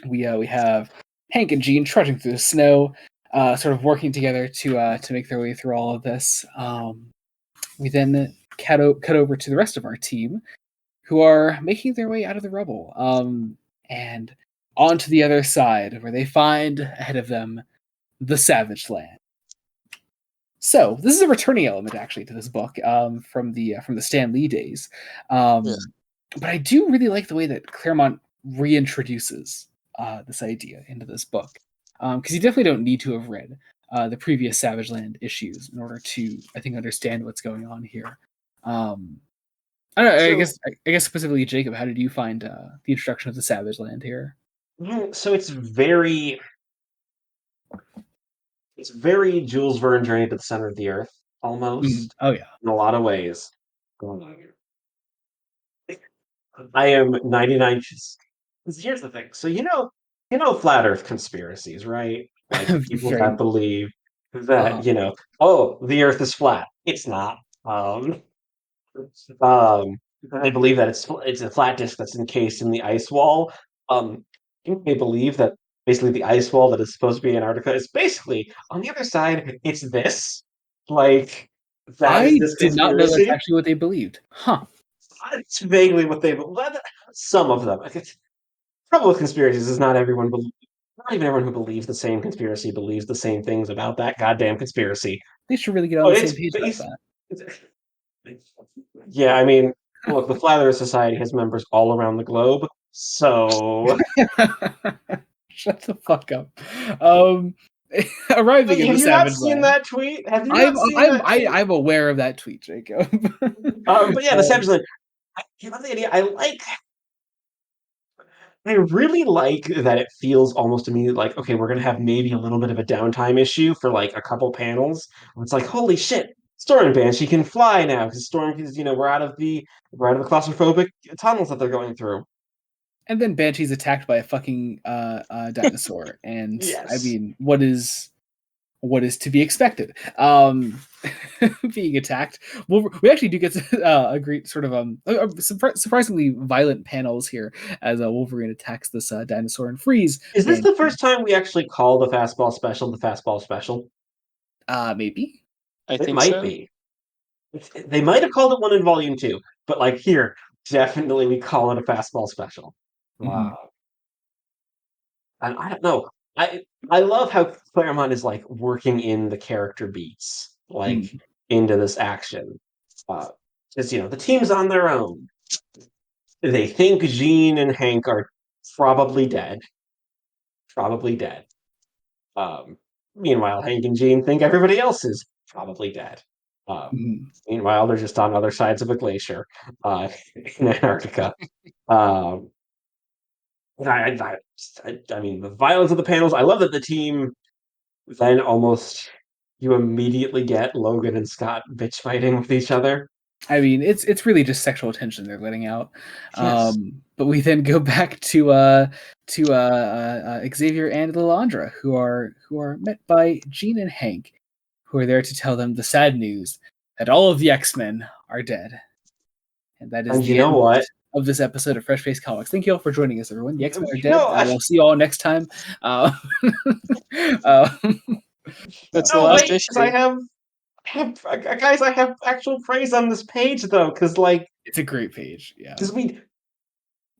we have Hank and Jean trudging through the snow, sort of working together to make their way through all of this. We then cut over to the rest of our team, who are making their way out of the rubble, and onto the other side, where they find ahead of them the Savage Land. So this is a returning element actually to this book from the Stan Lee days, but I do really like the way that Claremont reintroduces this idea into this book, because you definitely don't need to have read the previous Savage Land issues in order to, I think, understand what's going on here. I don't know. So, I guess specifically, Jacob, how did you find the introduction of the Savage Land here? so it's very Jules Verne Journey to the Center of the Earth, almost, Oh yeah. in a lot of ways. I am 99. 'Cause here's the thing. So flat Earth conspiracies, right? Like people Very that much. believe Uh-huh. that oh, the Earth is flat. It's not. Um, they believe that it's a flat disk that's encased in the ice wall. I think they believe that basically the ice wall that is supposed to be Antarctica is basically on the other side. It's this. Like that is I this did not know that's conspiracy. actually what they believed. Huh. It's vaguely what they. Some of them. Okay, trouble with conspiracies is not even everyone who believes the same conspiracy believes the same things about that goddamn conspiracy. They should really get on But the it's same page about based. that. Yeah, I mean, look, the Flat Earth Society has members all around the globe, so Shut the fuck up. Um, arriving in have the you not Savage seen Land. that tweet? Have you not seen that tweet? I'm aware of that tweet, Jacob. But yeah, the Savage Land. I love the idea. I really like that it feels almost immediately like, okay, we're gonna have maybe a little bit of a downtime issue for like a couple panels. It's like, holy shit, Storm and Banshee can fly now because Storm is, we're out of the claustrophobic tunnels that they're going through. And then Banshee's attacked by a fucking dinosaur, and I Yes. mean, what is to be expected? Being attacked. Well, we actually do get a great sort of surprisingly violent panels here as Wolverine attacks this dinosaur and frees Is this the Banshee. first time we actually call the fastball special the fastball special? Maybe. I It think might so. be. They might have called it one in volume two, but like here, definitely we call it a fastball special. Mm-hmm. Uh, and I don't know. I love how Claremont is like working in the character beats, like Mm-hmm. into this action. Because the team's on their own. They think Jean and Hank are probably dead. Probably dead. Meanwhile, Hank and Jean think everybody else is probably dead. Meanwhile, they're just on other sides of a glacier in Antarctica. Um, I mean, the violence of the panels. I love that the team then almost you immediately get Logan and Scott bitch fighting with each other. I mean, it's really just sexual tension they're letting out. Yes. But we then go back to Xavier and Lilandra, who are met by Jean and Hank, who are there to tell them the sad news that all of the X-Men are dead. And that is And you the know end what? of this episode of Fresh Face Comics. Thank you all for joining us, everyone. The X-Men are You dead. know, I, We'll see you all next time. Uh, uh, That's the no, last wait, because issue. guys, I have actual praise on this page though, it's a great page. Yeah. because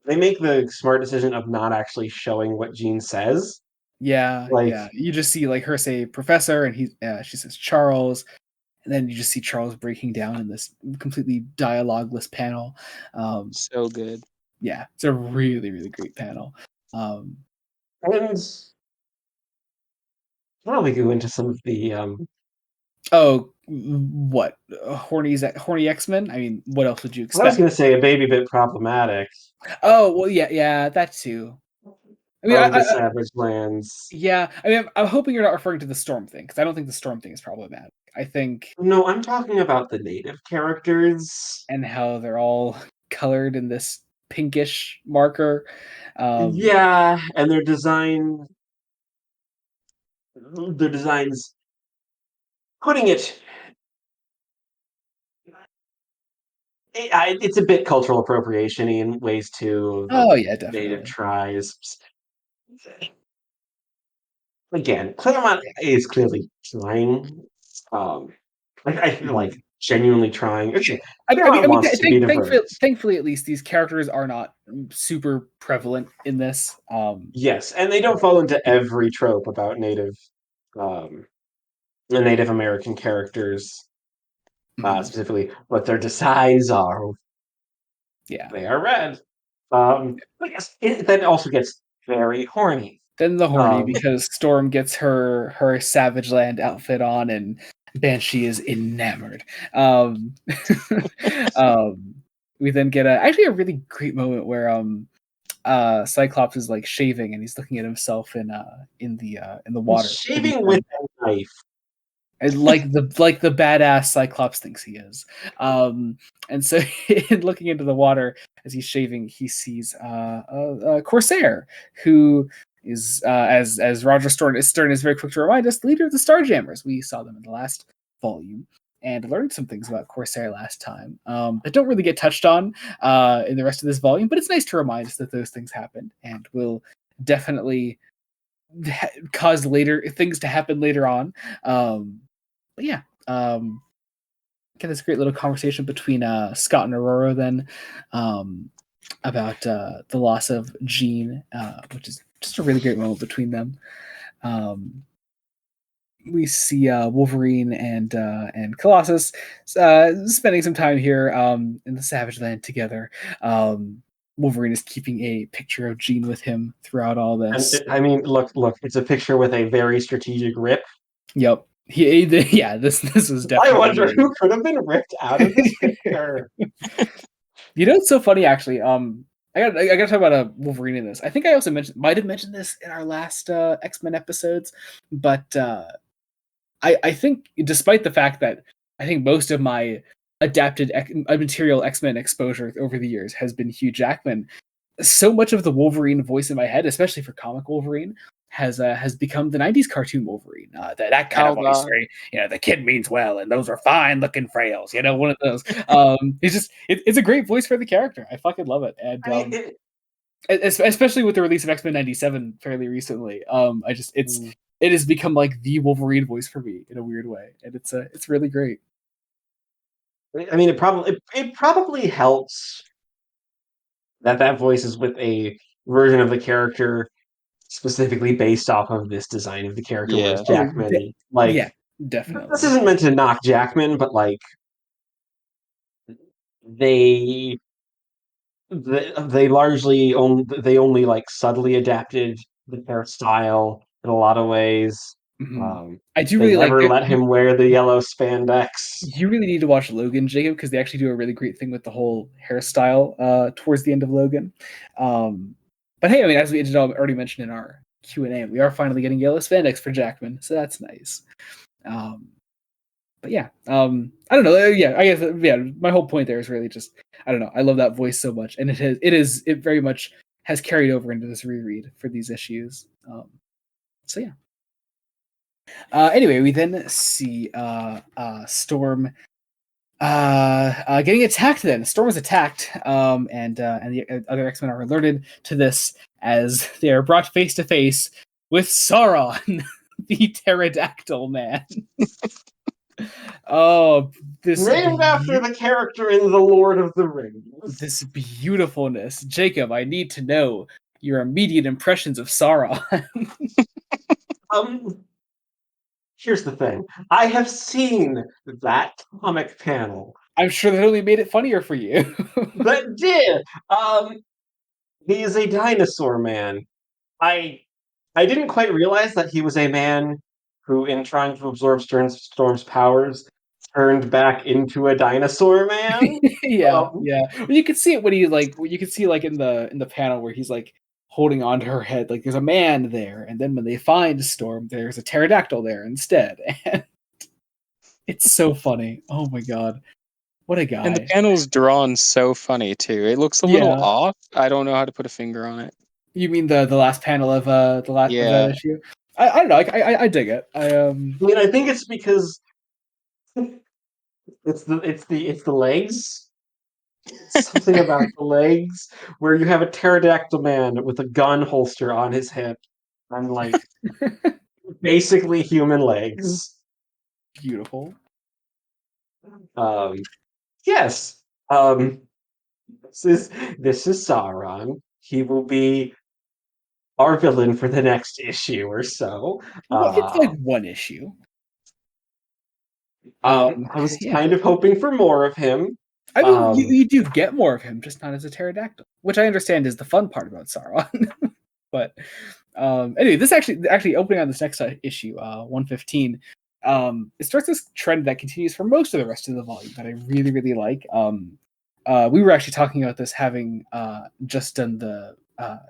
they make the smart decision of not actually showing what Jean says. Yeah, Like, yeah. You just see like her say professor, and she says Charles, and then you just see Charles breaking down in this completely dialogueless panel. So good. Yeah, it's a really really great panel. Um, and now we go into some of the oh, what horny X-Men? I mean, what else would you I was expect? going to say a baby bit problematic Oh well, yeah, that too. I mean, of the Savage Lands. yeah. I mean, I'm hoping you're not referring to the Storm thing because I don't think the Storm thing is problematic. I think No, I'm talking about the native characters. and how they're all colored in this pinkish marker. Um, Yeah, and their designs, putting it's a bit cultural appropriation in ways too. The oh yeah, native definitely. tries. Again, Claremont is clearly trying. Um, I feel like Mhm. genuinely trying. Okay, I Claremont mean, wants to be diverse. thankfully, at least these characters are not super prevalent in this. Yes, and they don't fall into every trope about um, the Native American characters, Mhm. specifically what their designs are. Yeah. They are red. But yes, it then also gets very horny. Then the horny Um, because Storm gets her Savage Land outfit on and Banshee is enamored. Um, um, we then get actually a really great moment where Cyclops is like shaving and he's looking at himself in the He's water. shaving with a knife. And like the badass Cyclops thinks he is. And so looking into the water as he's shaving, he sees a Corsair who is as Roger Stern is very quick to remind us, the leader of the Starjammers. We saw them in the last volume and learned some things about Corsair last time that don't really get touched on in the rest of this volume, but it's nice to remind us that those things happened and will definitely cause later things to happen later on. But yeah, get this great little conversation between Scott and Aurora then about the loss of Jean, which is just a really great moment between them. We see Wolverine and Colossus spending some time here in the Savage Land together. Wolverine is keeping a picture of Jean with him throughout all this. And I mean, look, it's a picture with a very strategic rip. Yep. This was definitely. I wonder who could have been ripped out of this picture. You know, it's so funny actually. I got to talk about Wolverine in this. I think I also might have mentioned this in our last X-Men episodes, but I think despite the fact that I think most of my adapted material X-Men exposure over the years has been Hugh Jackman, so much of the Wolverine voice in my head, especially for comic Wolverine, has become the '90s cartoon Wolverine. That kind of voice, where, the kid means well, and those are fine-looking frails. One of those. It's a great voice for the character. I fucking love it, and especially with the release of X-Men '97 fairly recently. It has become like the Wolverine voice for me in a weird way, and it's really great. I mean, it probably helps that voice is with a version of the character specifically based off of this design of the character, whereas Jackman, definitely. This isn't meant to knock Jackman, but they largely only subtly adapted the hairstyle in a lot of ways. Mm-hmm. I do they really never let him wear the yellow spandex. You really need to watch Logan, Jacob, because they actually do a really great thing with the whole hairstyle towards the end of Logan. But hey, I mean, as we already mentioned in our Q&A, we are finally getting yellow spandex for Jackman, so that's nice. But yeah, I don't know. I guess my whole point there is really just, I don't know. I love that voice so much, and it very much has carried over into this reread for these issues. So yeah. Anyway, we then see Storm getting attacked. Then Storm is attacked, and the other X-Men are alerted to this as they are brought face to face with Sauron, the pterodactyl man. Oh, this named after the character in The Lord of the Rings. This beautifulness, Jacob. I need to know your immediate impressions of Sauron. Here's the thing. I have seen that comic panel. I'm sure that only made it funnier for you. That did. He is a dinosaur man. I didn't quite realize that he was a man who, in trying to absorb Storm's powers, turned back into a dinosaur man. Yeah. Well, you can see it when you can see in the panel where he's holding onto her head, there's a man there, and then when they find Storm, there's a pterodactyl there instead. And it's so funny. Oh my god. What a guy. And the panel's drawn so funny too. It looks a little off. I don't know how to put a finger on it. You mean the last panel of of that issue? I don't know. I dig it. I mean, I think it's because it's the legs. Something about the legs, where you have a pterodactyl man with a gun holster on his hip and basically human legs. Beautiful. Yes. This is Sauron. He will be our villain for the next issue or so. Well, it's one issue. I was kind of hoping for more of him. I mean, you do get more of him, just not as a pterodactyl, which I understand is the fun part about Sauron. But anyway, this actually opening on this next issue, 115, it starts this trend that continues for most of the rest of the volume that I really, really like. we were actually talking about this having just done the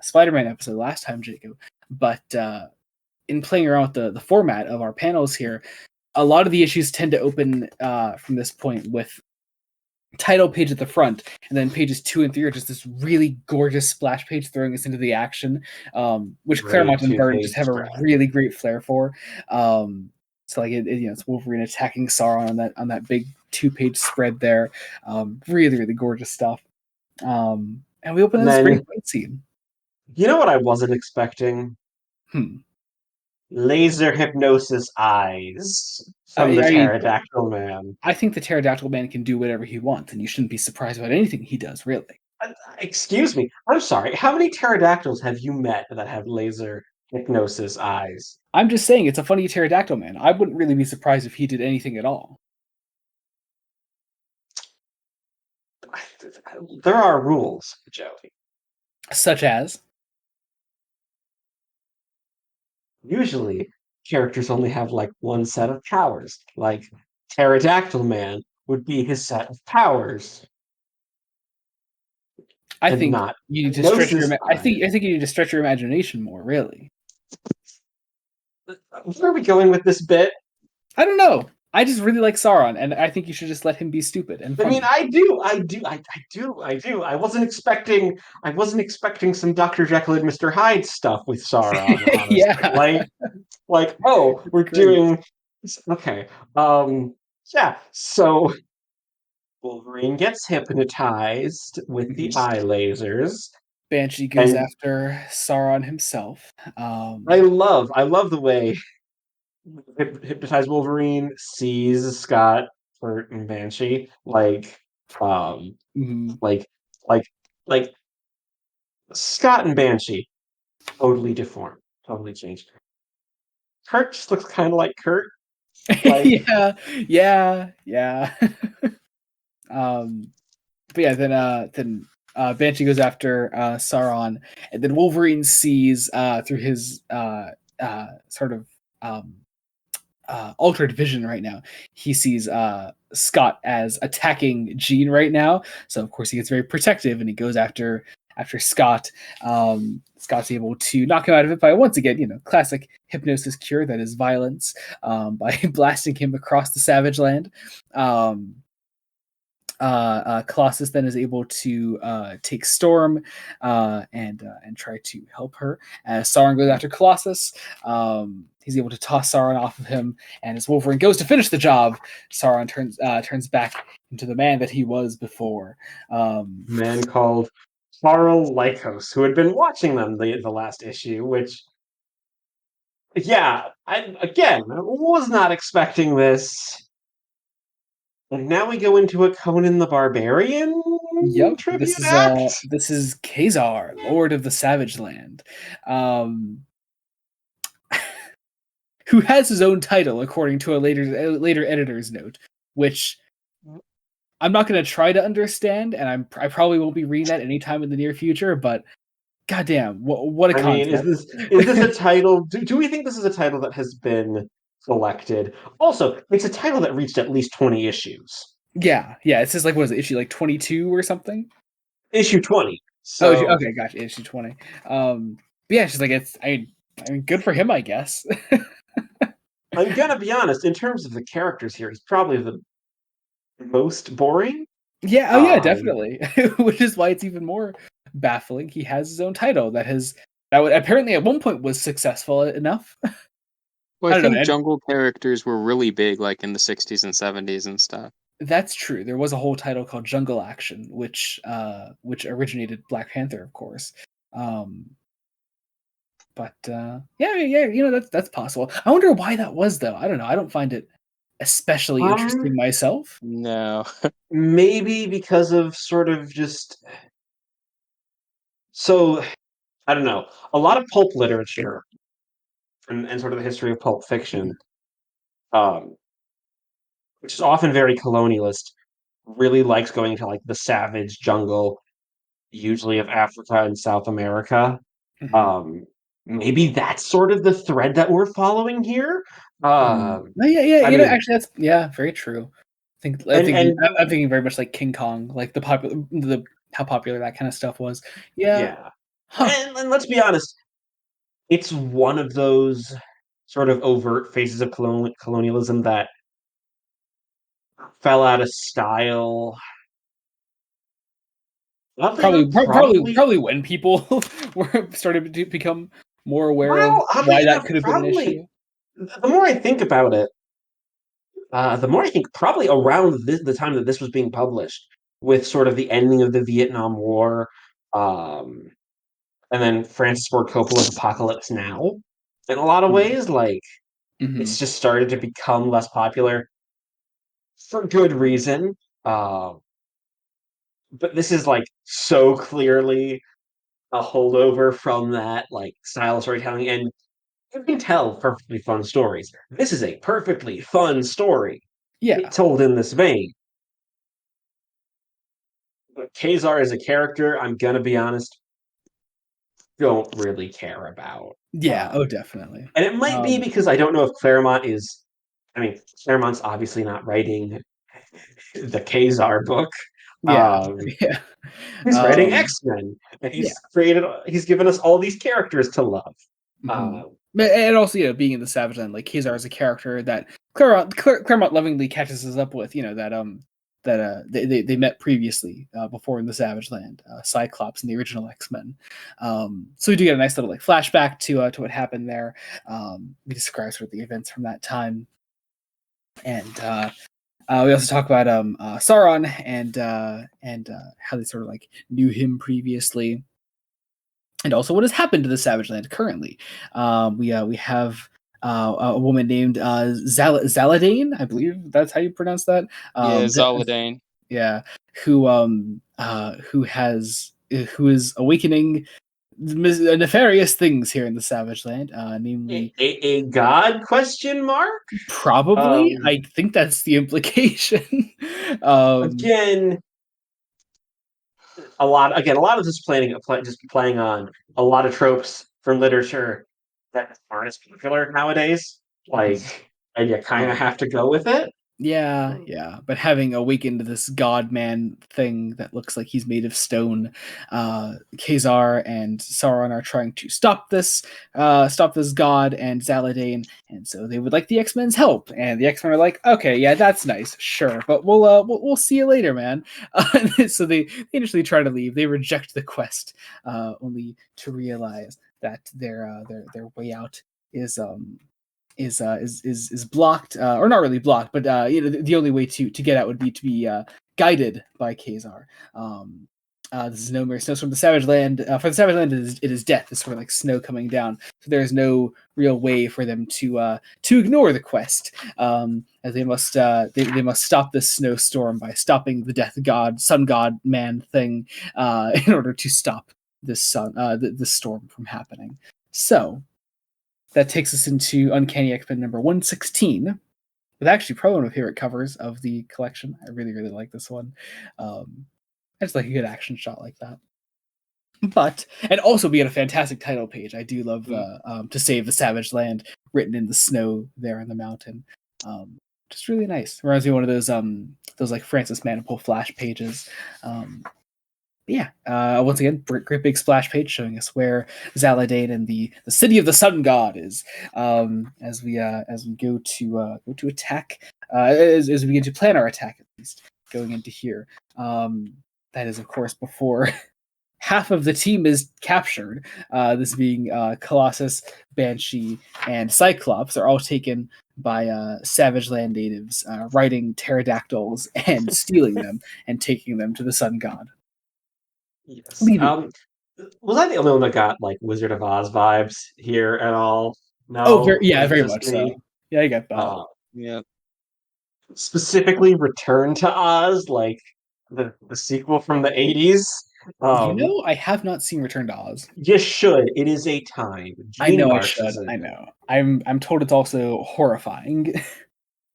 Spider-Man episode last time, Jacob. But in playing around with the format of our panels here, a lot of the issues tend to open from this point with title page at the front, and then pages 2 and 3 are just this really gorgeous splash page throwing us into the action, which Great Claremont and Byrne two-page just have a spread. really great flair for. So like it's Wolverine attacking Sauron on that big 2-page spread there. Really, really gorgeous stuff. And we open And this great then, fight scene. you know what I wasn't expecting? Hmm. Laser hypnosis eyes from the I mean, pterodactyl man. I think the Pterodactyl Man can do whatever he wants, and you shouldn't be surprised about anything he does, really. Excuse me, I'm sorry. How many pterodactyls have you met that have laser hypnosis eyes? I'm just saying it's a funny Pterodactyl Man. I wouldn't really be surprised if he did anything at all. There are rules, Joey. Such as? Usually, characters only have like one set of powers. Like Pterodactyl Man would be his set of powers, I and think not you need to stretch your. hypnosis I eyes. think you need to stretch your imagination more. Really, Where are we going with this bit? I don't know. I just really like Sauron, and I think you should just let him be stupid and I mean, funny. I do. I wasn't expecting some Dr. Jekyll and Mr. Hyde stuff with Sauron, honestly. Yeah, Oh, it's we're great. doing okay. Um, yeah. So Wolverine gets hypnotized with the Mhm. eye lasers, Banshee goes and after Sauron himself. I love the way hypnotized Wolverine sees Scott, Burt, and Banshee um, Mhm. like, like, like Scott and Banshee, totally deformed, totally changed. Kurt just looks kind of like Kurt. Like, Yeah, yeah, yeah. um, but yeah, then Banshee goes after Sauron, and then Wolverine sees through his sort of um, altered vision right now. He sees Scott as attacking Jean right now, so of course he gets very protective and he goes after Scott. Scott's able to knock him out of it by once again, classic hypnosis cure that is violence, by blasting him across the Savage Land. Colossus then is able to take Storm and try to help her. As Sauron goes after Colossus, he's able to toss Sauron off of him, and as Wolverine goes to finish the job, Sauron turns back into the man that he was before. a man called Carl Lycos, who had been watching them the last issue, which, yeah, I again was not expecting this. And now we go into a Conan the Barbarian Yep, tribute act. this is Khazar, Lord of the Savage Land, um, who has his own title according to a later editor's note, which I'm not going to try to understand, and I probably won't be reading that anytime in the near future. But goddamn, what a I mean, concept! is this a title? Do we think this is a title that has been selected? Also, it's a title that reached at least 20 issues. Yeah, yeah. It says like what is it, issue like 22 or something? Issue 20. Oh, So okay, gotcha, issue 20. But yeah, she's like it's. I mean, good for him, I guess. I'm gonna be honest, in terms of the characters here, he's probably the most boring. Yeah, oh yeah, Um, definitely. Which is why it's even more baffling. He has his own title that would apparently at one point was successful enough. Well, I I don't know, think and jungle characters were really big, like in the '60s and '70s and stuff. that's true. There was a whole title called Jungle Action, which originated Black Panther, of course. Um, but yeah, yeah, that's possible. I wonder why that was though. I don't know. I don't find it especially um, interesting myself. No. maybe because of sort of just so I don't know. A lot of pulp literature and sort of the history of pulp fiction, um, which is often very colonialist, really likes going to like the savage jungle, usually of Africa and South America. Mhm. Um, maybe that's sort of the thread that we're following here. Mhm. Um, No, yeah, yeah. I mean, Actually, that's yeah, very true. And I'm thinking very much like King Kong, like how popular that kind of stuff was. Yeah. yeah, Huh. and let's be honest, it's one of those sort of overt phases of colonialism that fell out of style. Oddly enough, probably. Probably when people were started to become more aware of Well, oddly why that enough, could have been an probably. issue. The more I think about it, the more I think probably around the time that this was being published, with sort of the ending of the Vietnam War, um, and then Francis Ford Coppola's Apocalypse Now. In a lot of ways, like Mm-hmm. it's just started to become less popular for good reason. Uh, but this is like so clearly a holdover from that like style of storytelling, and you can tell perfectly fun stories. This is a perfectly fun story Yeah. told in this vein. But Kazar as a character, I'm gonna be honest, don't really care about. Yeah. Um, Oh, definitely. and it might be because I don't know if Claremont is. I mean, Claremont's obviously not writing the Kazar book. Yeah. Um, Yeah. he's writing Um, X-Men, and yeah. he's given us all these characters to love. Mm-hmm. Uh, But and also, being in the Savage Land, like Kazar is a character that Claremont lovingly catches us up with. They met previously before in the Savage Land, Cyclops and the original X-Men. So we do get a nice little like flashback to what happened there. We describe sort of the events from that time, and we also talk about Sauron and how they sort of like knew him previously, and also what has happened to the Savage Land currently. We have a woman named Zaladane, I believe that's how you pronounce that. Yeah, Um, Zaladane. yeah, who is awakening nefarious things here in the Savage Land, namely a god question mark? probably. Um, I think that's the implication. um, again, a lot of this just playing on a lot of tropes from literature that aren't as popular nowadays. mhm. Like, and you kind of Um, have to go with it. Yeah, but having awakened this god man thing that looks like he's made of stone, Khazar and Sauron are trying to stop this god and Zaladane, and so they would like the X-Men's help. And the X-Men are like, okay, yeah, that's nice, sure, but we'll see you later, man. So they initially try to leave. They reject the quest, only to realize that their way out is is blocked, or not really blocked, but the only way to get out would be to be guided by Khazar. Um, this is no mere snow from the Savage Land. For the Savage Land, it is death. It's sort of like snow coming down. So there is no real way for them to ignore the quest, as they must stop this snowstorm by stopping the death god, sun god, man thing, in order to stop this the storm from happening. So that takes us into Uncanny X-Men number 116, with actually probably one of my favorite covers of the collection. I really, really like this one. I just like a good action shot like that. And also we had a fantastic title page. I do love To Save the Savage Land, written in the snow there in the mountain. Just really nice. Reminds me of one of those like Francis Maniple flash pages. Yeah, once again, great big splash page showing us where Zaladane and the city of the sun god is, as we go to attack, as we begin to plan our attack, at least going into here. That is, of course, before half of the team is captured. This being Colossus, Banshee, and Cyclops are all taken by Savage Land natives, riding pterodactyls and stealing them and taking them to the sun god. Yes. Leaving. Was I the only one that got like Wizard of Oz vibes here at all? Oh, No, was it very just much me? so. Yeah, I get that. Uh, Yeah. specifically, Return to Oz, like the sequel from the '80s. I have not seen Return to Oz. You should. It is a time. I Gene know I Marks should. is in I it. know. I'm told it's also horrifying.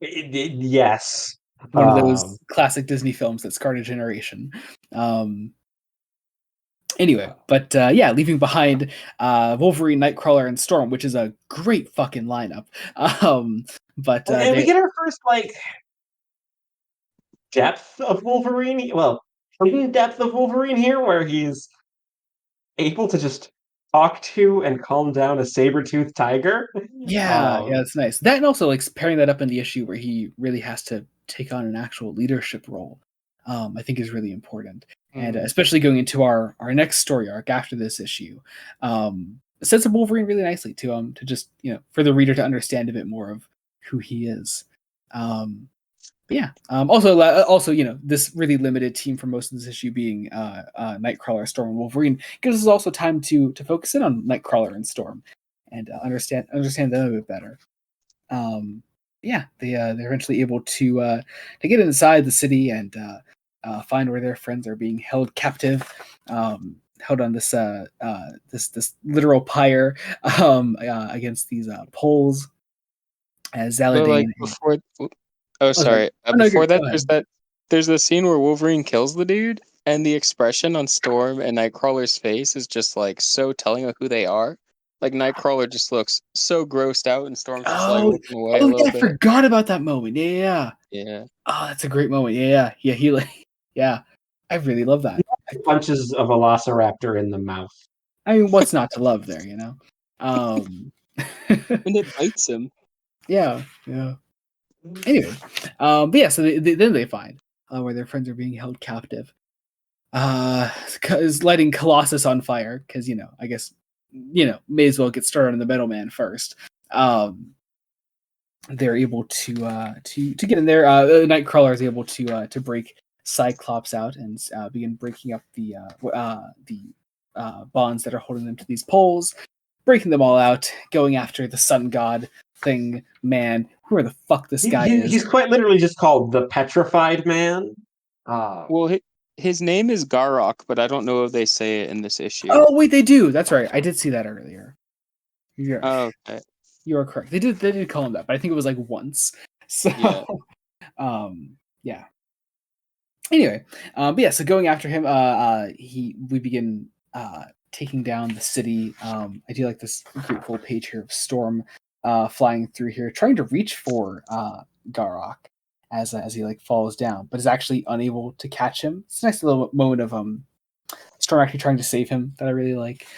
Yes. One of those classic Disney films that scarred a generation. Um, anyway, but yeah, leaving behind Wolverine, Nightcrawler, and Storm, which is a great fucking lineup. But and we they get our first like depth of Wolverine. Well, hidden depth of Wolverine here, where he's able to just talk to and calm down a saber-toothed tiger. Yeah, it's nice. That and also like pairing that up in the issue where he really has to take on an actual leadership role, I think is really important. And especially going into our next story arc after this issue, sets up Wolverine really nicely to just for the reader to understand a bit more of who he is. But yeah. Also, this really limited team for most of this issue being Nightcrawler, Storm, and Wolverine gives us also time to focus in on Nightcrawler and Storm and understand them a bit better. They're eventually able to get inside the city and find where their friends are being held captive, held on this literal pyre against these poles. As But like Zaladane. before, oh sorry, No, before that, go ahead. there's the scene where Wolverine kills the dude, and the expression on Storm and Nightcrawler's face is just like so telling of who they are. Like Nightcrawler just looks so grossed out, and Storm's just like looking away a little I bit. forgot about that moment. Yeah. Oh, that's a great moment. Yeah. He like, yeah. I really love that. Punches a velociraptor in the mouth. I mean, what's not to love there, And it bites him. Yeah. Anyway, but yeah, so then they find where their friends are being held captive. Is lighting Colossus on fire because I guess may as well get started on the Metal Man first. They're able to get in there. Nightcrawler is able to break Cyclops out and begin breaking up the bonds that are holding them to these poles, breaking them all out, going after the Sun God thing. Man, whoever the fuck this guy is. He's quite literally just called the Petrified Man. Well, his name is Garrock, but I don't know if they say it in this issue. Oh wait, they do. That's right. I did see that earlier. Oh, okay. You are correct. They did call him that, but I think it was like once. So, yeah. Anyway, but yeah. So going after him, we begin taking down the city. I do like this great full page here of Storm flying through here, trying to reach for Garrock as he like falls down, but is actually unable to catch him. It's a nice little moment of Storm actually trying to save him that I really like.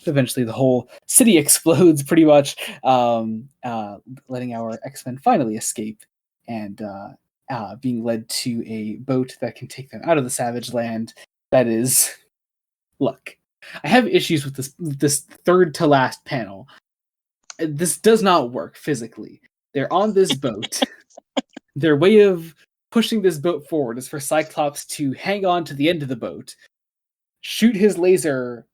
Eventually, the whole city explodes pretty much, letting our X-Men finally escape and being led to a boat that can take them out of the Savage Land. That is, look, I have issues with this third to last panel. This does not work physically. They're on this boat. Their way of pushing this boat forward is for Cyclops to hang on to the end of the boat, shoot his laser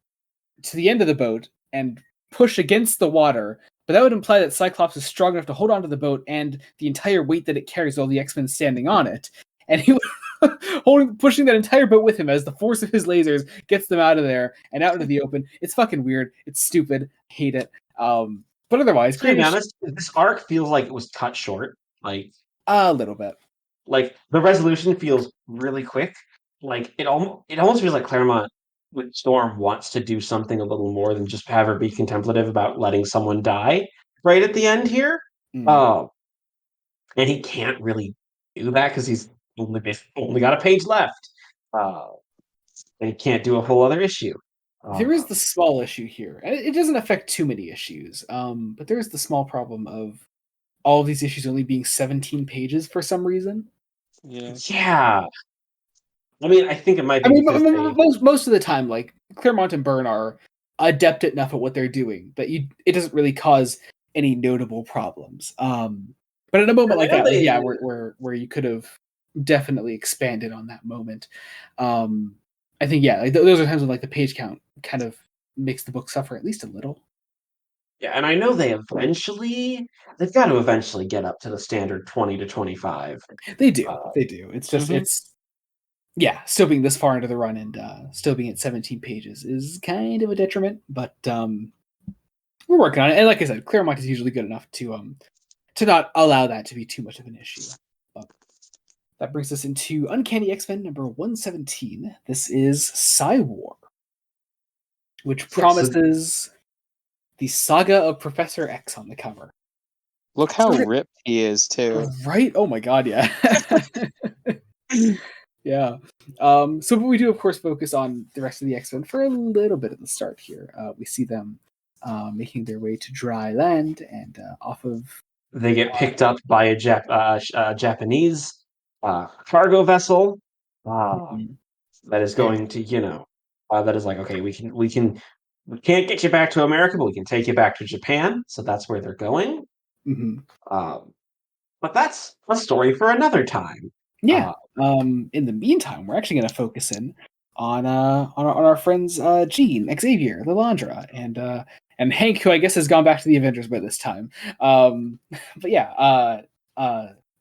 to the end of the boat, and push against the water. But that would imply that Cyclops is strong enough to hold onto the boat and the entire weight that it carries, all the X-Men standing on it. And he pushing that entire boat with him as the force of his lasers gets them out of there and out into the open. It's fucking weird. It's stupid. I hate it. But otherwise, to be honest, this arc feels like it was cut short. Like a little bit. Like the resolution feels really quick. Like it almost feels like Claremont with Storm wants to do something a little more than just have her be contemplative about letting someone die right at the end here. And he can't really do that because he's only got a page left. And he can't do a whole other issue. There is the small issue here, and it doesn't affect too many issues. But there is the small problem of all of these issues only being 17 pages for some reason. Yeah. I mean, I think it might be. Most of the time, like Claremont and Byrne are adept enough at what they're doing that it doesn't really cause any notable problems. But in a moment like that, where you could have definitely expanded on that moment, I think like, those are times when like the page count kind of makes the book suffer at least a little. Yeah, and I know they've got to eventually get up to the standard 20 to 25. They do. It's just it's still being this far into the run and still being at 17 pages is kind of a detriment, but we're working on it. And like I said, Claremont is usually good enough to not allow that to be too much of an issue. But that brings us into Uncanny X-Men number 117. This is Psywar, which promises the saga of Professor X on the cover. Look how ripped he is too. Right? Oh my god, yeah. Yeah. So we do, of course, focus on the rest of the X-Men for a little bit at the start here. We see them making their way to dry land and off of. They get picked up by a Japanese cargo vessel that is going to, that is like, okay, we can't get you back to America, but we can take you back to Japan. So that's where they're going. Mhm. But that's a story for another time. Yeah. In the meantime, we're actually going to focus in on our friends Jean, Xavier, Lilandra, and Hank, who I guess has gone back to the Avengers by this time. But yeah,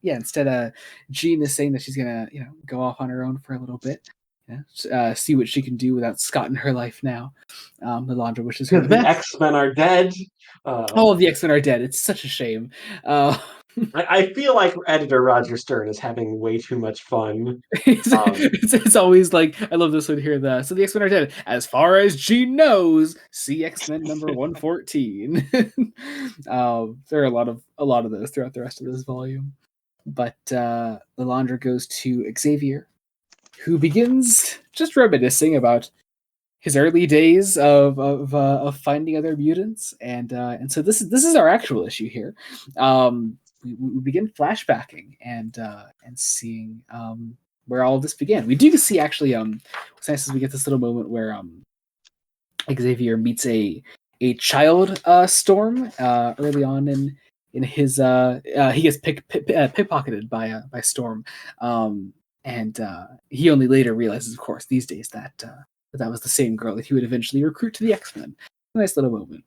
instead, Jean is saying that she's gonna go off on her own for a little bit, see what she can do without Scott in her life now. Lilandra wishes her the The best. X-Men are dead. All of the X-Men are dead. It's such a shame. I feel like editor Roger Stern is having way too much fun. It's always like, I love this one here. So the X-Men are dead. As far as Jean knows, see X-Men number 114. There are a lot of those throughout the rest of this volume. But Lilandra goes to Xavier, who begins just reminiscing about his early days of finding other mutants, and so this is our actual issue here. We begin flashbacking and seeing where all of this began. We do see actually what's nice is we get this little moment where Xavier meets a child Storm early on in his he gets pickpocketed by Storm, and he only later realizes, of course, these days that that was the same girl that he would eventually recruit to the X-Men. A nice little moment.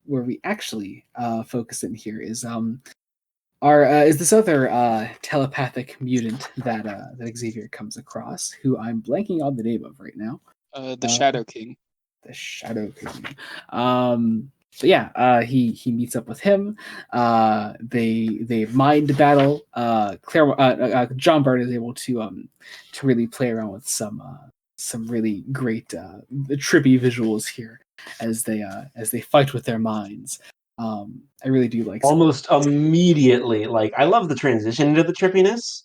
Where we actually focus in here is is this other telepathic mutant that Xavier comes across, who I'm blanking on the name of right now. The Shadow King. The Shadow King. But yeah, he meets up with him. They mind battle. John Byrne is able to really play around with some really great trippy visuals here as they fight with their minds. I really do like Almost immediately, like I love the transition into the trippiness.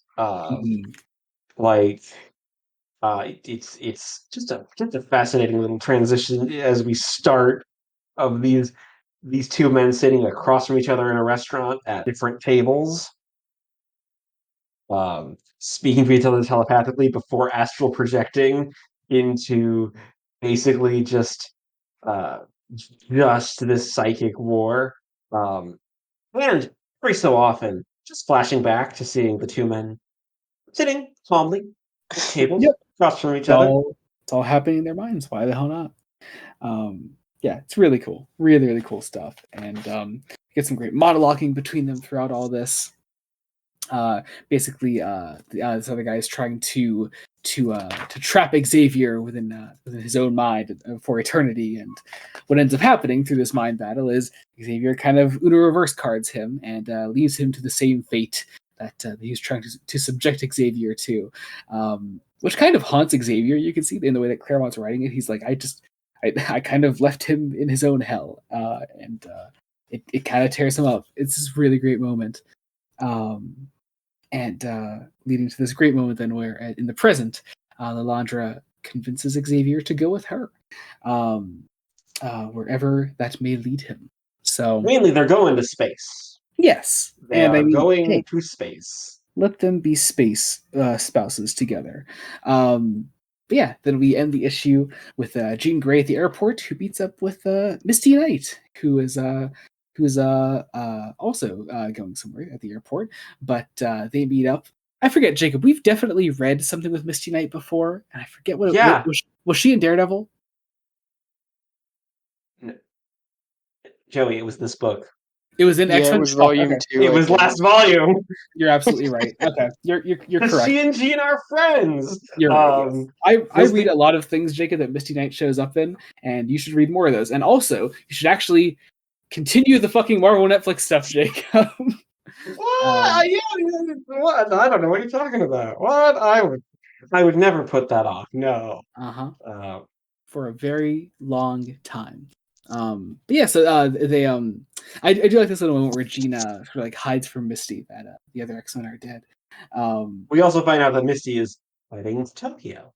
Like it's just a fascinating little transition as we start of these two men sitting across from each other in a restaurant at different tables, speaking to each other telepathically before astral projecting into basically uh, just this psychic war. And every so often, just flashing back to seeing the two men sitting calmly at tables Yep. across from each other. It's all happening in their minds. Why the hell not? Yeah, it's really cool. Really, really cool stuff. And get some great monologuing between them throughout all this. Basically, this other guy is trying to trap Xavier within his own mind for eternity. And what ends up happening through this mind battle is Xavier kind of Uno reverse cards him and leaves him to the same fate that he's trying to subject Xavier to, which kind of haunts Xavier. You can see in the way that Claremont's writing it. He's like, I kind of left him in his own hell, and it kind of tears him up. It's this really great moment. And leading to this great moment then where in the present, Lilandra convinces Xavier to go with her, wherever that may lead him. So Mainly, they're going to space. yes, They and I are mean, going hey, to space. let them be space spouses together. But yeah, then we end the issue with Jean Grey at the airport, who meets up with Misty Knight, who is also going somewhere at the airport. But they meet up. I forget, Jacob. We've definitely read something with Misty Knight before, and I forget what Yeah. was she in Daredevil? Joey, it was this book. It was in Yeah, X-Men. it was Oh, volume okay. 2. It I was think. last volume. You're absolutely right. Okay, you're Because correct. she and Jean are friends. You're right. Yes. I read the- a lot of things, Jacob, that Misty Knight shows up in, and you should read more of those. And also, you should actually continue the fucking Marvel Netflix stuff, Jacob. What? Yeah, what? I don't know what you're talking about. What? I would never put that off. No. Uh-huh. Uh, For a very long time. But yeah, so they I do like this little moment where Gina sort of like hides from Misty that the other X-Men are dead. We also find out that Misty is fighting Tokyo.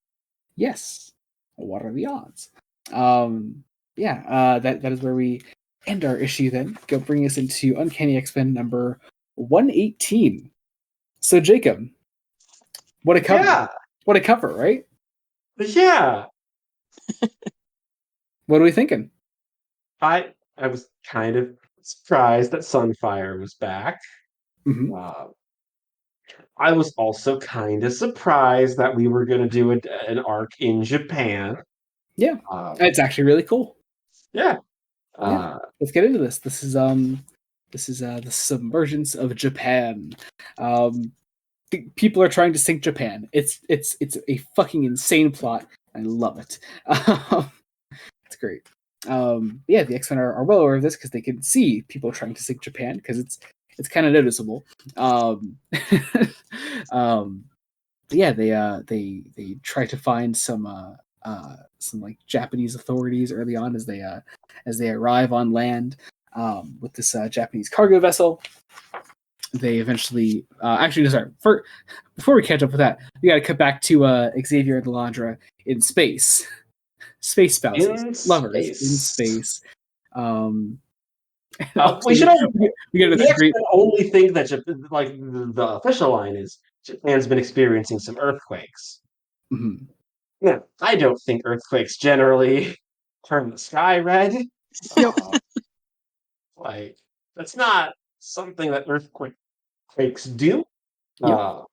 Yes. What are the odds? That is where we end our issue then. Go bring us into Uncanny X-Men number 118. So Jacob, what a cover. Yeah. What a cover, right? Yeah. What are we thinking? I was kind of surprised that Sunfire was back. Mm-hmm. I was also kind of surprised that we were going to do an arc in Japan. Yeah. Um, It's actually really cool. yeah. Yeah. Let's get into this. This is the submergence of Japan. People are trying to sink Japan. It's a fucking insane plot. I love it. It's great. The X-Men are well aware of this because they can see people trying to sink Japan because it's kind of noticeable. They try to find some like Japanese authorities early on as they arrive on land with this Japanese cargo vessel. They eventually before we catch up with that, we got to cut back to Xavier and Delandra in space. Space spouses, lovers in space. We should also, we get the great. X-Men only think that the official line is Japan's been experiencing some earthquakes. Mm-hmm. Yeah, I don't think earthquakes generally turn the sky red. Yep. That's not something that earthquakes do. Yep.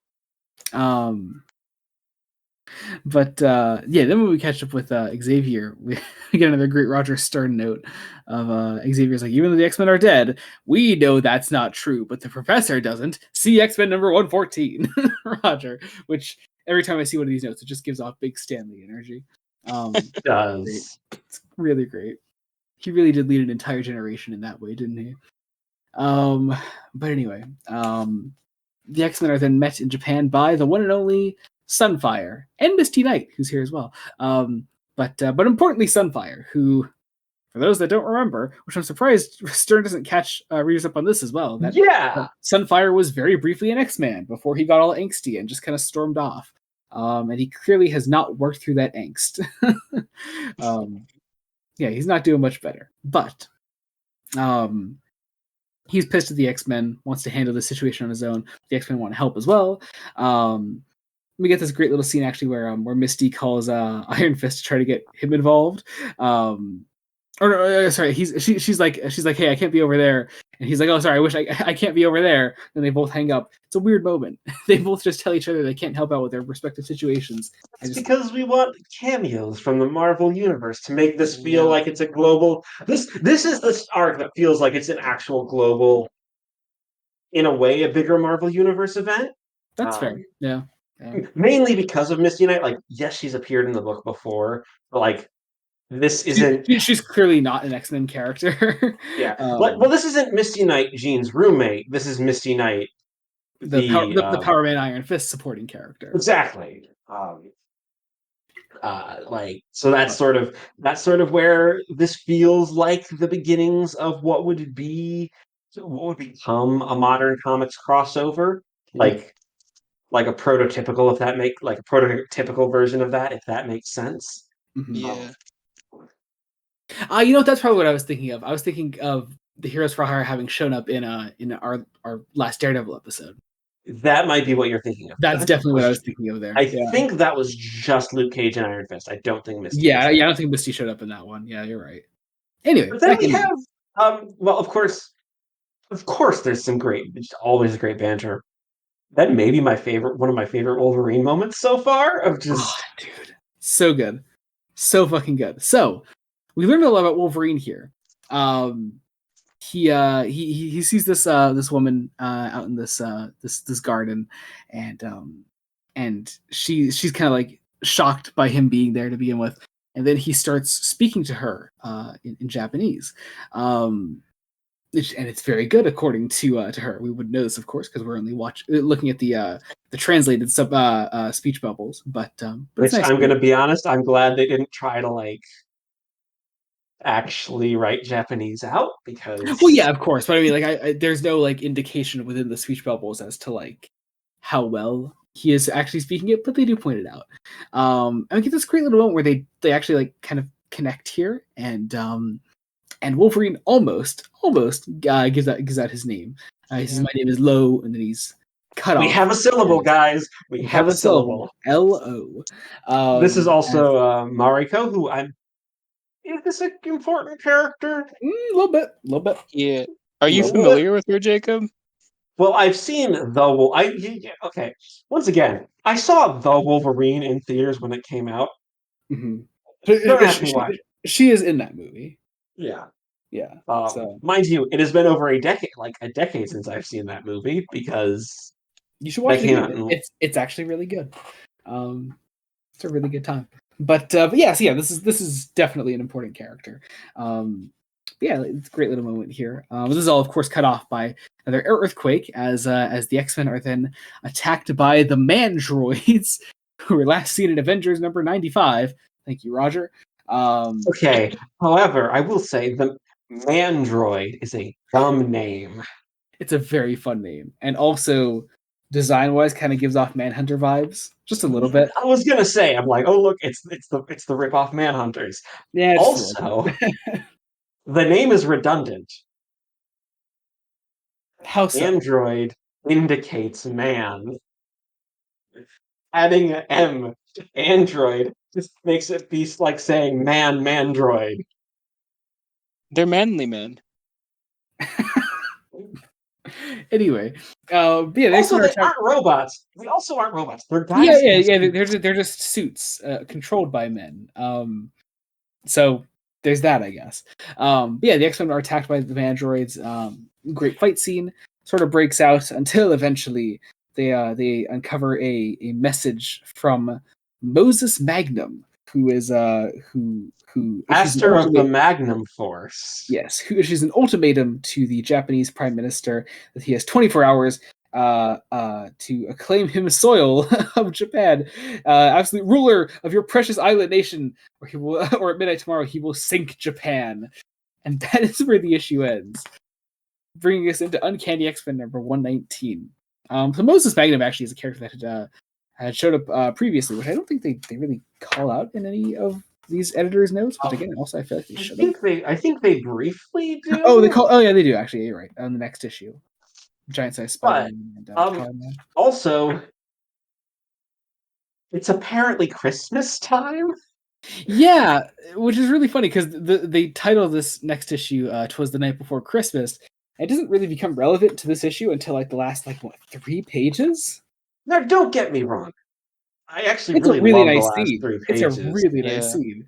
Then when we catch up with Xavier, we get another great Roger Stern note of Xavier's like, even though the X-Men are dead, we know that's not true, but the professor doesn't. See X-Men number 114, Roger, which every time I see one of these notes, it just gives off big Stanley energy. It does. It's really great. He really did lead an entire generation in that way, didn't he? But anyway, the X-Men are then met in Japan by the one and only Sunfire and Misty Knight, who's here as well. But importantly, Sunfire, who, for those that don't remember, which I'm surprised Stern doesn't catch readers up on this as well. That Sunfire was very briefly an X-Man before he got all angsty and just kind of stormed off. And he clearly has not worked through that angst. He's not doing much better. But he's pissed at the X-Men, wants to handle the situation on his own. The X-Men want to help as well. We get this great little scene actually where Misty calls Iron Fist to try to get him involved. She's like, hey, I can't be over there, and he's like, oh, sorry, I wish I can't be over there. And they both hang up. It's a weird moment. They both just tell each other they can't help out with their respective situations. It's because we want cameos from the Marvel universe to make this feel like it's a global. This is this arc that feels like it's an actual global, in a way, a bigger Marvel universe event. That's fair. Yeah. Mainly because of Misty Knight. Like, yes, she's appeared in the book before, but like, this isn't. She's clearly not an X-Men character. Yeah. This isn't Misty Knight, Jean's roommate. This is Misty Knight, the Power Man Iron Fist supporting character. Exactly. So that's sort of where this feels like the beginnings of what would become a modern comics crossover. Like a prototypical, like a prototypical version of that, if that makes sense. Mm-hmm. Yeah. That's probably what I was thinking of. I was thinking of the Heroes for Hire having shown up in our last Daredevil episode. That might be what you're thinking of. That's definitely what I was thinking of there. I think that was just Luke Cage and Iron Fist. I don't think Misty. Yeah, I don't think Misty showed up in that one. Yeah, you're right. Anyway, but then we have of course, there's some always great banter. That may be one of my favorite Wolverine moments so far. Of just, dude, so good, so fucking good. So we learned a lot about Wolverine here. He sees this woman out in this garden, and she's kind of like shocked by him being there to begin with, and then he starts speaking to her in Japanese, and it's very good according to her. We would know this, of course, because we're only looking at the translated speech bubbles. But which nice, I'm going to be honest, I'm glad they didn't try to like actually write Japanese out, because well, yeah, of course, but I mean, like, there's no like indication within the speech bubbles as to like how well he is actually speaking it, but they do point it out. And we get this great little moment where they actually like kind of connect here, and Wolverine almost gives out his name. He says, "My name is Lo," and then he's cut We off. have a syllable, guys. We We have have a a syllable, syllable. Lo. This is As also Mariko, who I'm. Is this an important character? a little bit. Yeah. Are A you little bit. familiar with her, Jacob? Well, I've seen the Wolf. Okay. Once again, I saw the Wolverine in theaters when it came out. Mm-hmm. Don't ask me why. She is in that movie. Yeah. Yeah. So Mind you, it has been over a decade since I've seen that movie because you should that watch it came out again. in. It's actually really good. It's a really good time. But yeah, so yeah, this is definitely an important character. Yeah, it's a great little moment here. This is all, of course, cut off by another earthquake as the X-Men are then attacked by the Mandroids, who were last seen in Avengers number 95. Thank you, Roger. Okay. However, I will say the Mandroid is a dumb name. It's a very fun name, and also design-wise, kind of gives off Manhunter vibes, just a little bit. I was gonna say, I'm like, oh look, it's the rip-off Manhunters. Yeah, just a little Also, bit. the name is redundant. How so? Android indicates man. Adding an M to Android just makes it be like saying man, Mandroid. They're manly men. Anyway, yeah, the Also, X-Men are they attacked. aren't robots. They also aren't robots. They're Yeah, guys yeah, in yeah. suits. They're just suits controlled by men. So there's that, I guess. But yeah, the X-Men are attacked by the Mandroids. Great fight scene sort of breaks out until eventually they uncover a message from Moses Magnum, who is who issues an Master of the ultimate. Magnum Force. Yes, who issues an ultimatum to the Japanese Prime Minister that he has 24 hours to acclaim him soil of Japan, absolute ruler of your precious island nation, or he will, or at midnight tomorrow he will sink Japan, and that is where the issue ends, bringing us into Uncanny X-Men number 119. So Moses Magnum actually is a character that had showed up previously, which I don't think they really call out in any of these editors' notes, but again, also I feel like they should have. I think they briefly Oh, they do. call. Oh, yeah, they do actually. You're right. On the next issue, giant sized Spider But Man and um Power Man. also it's apparently Christmas time. Yeah, which is really funny because they title this next issue "Twas the Night Before Christmas." It doesn't really become relevant to this issue until like the last like what 3 pages. Now don't get me wrong. I actually It's a really really love the nice last scene. three It's a pages. really nice Yeah. scene.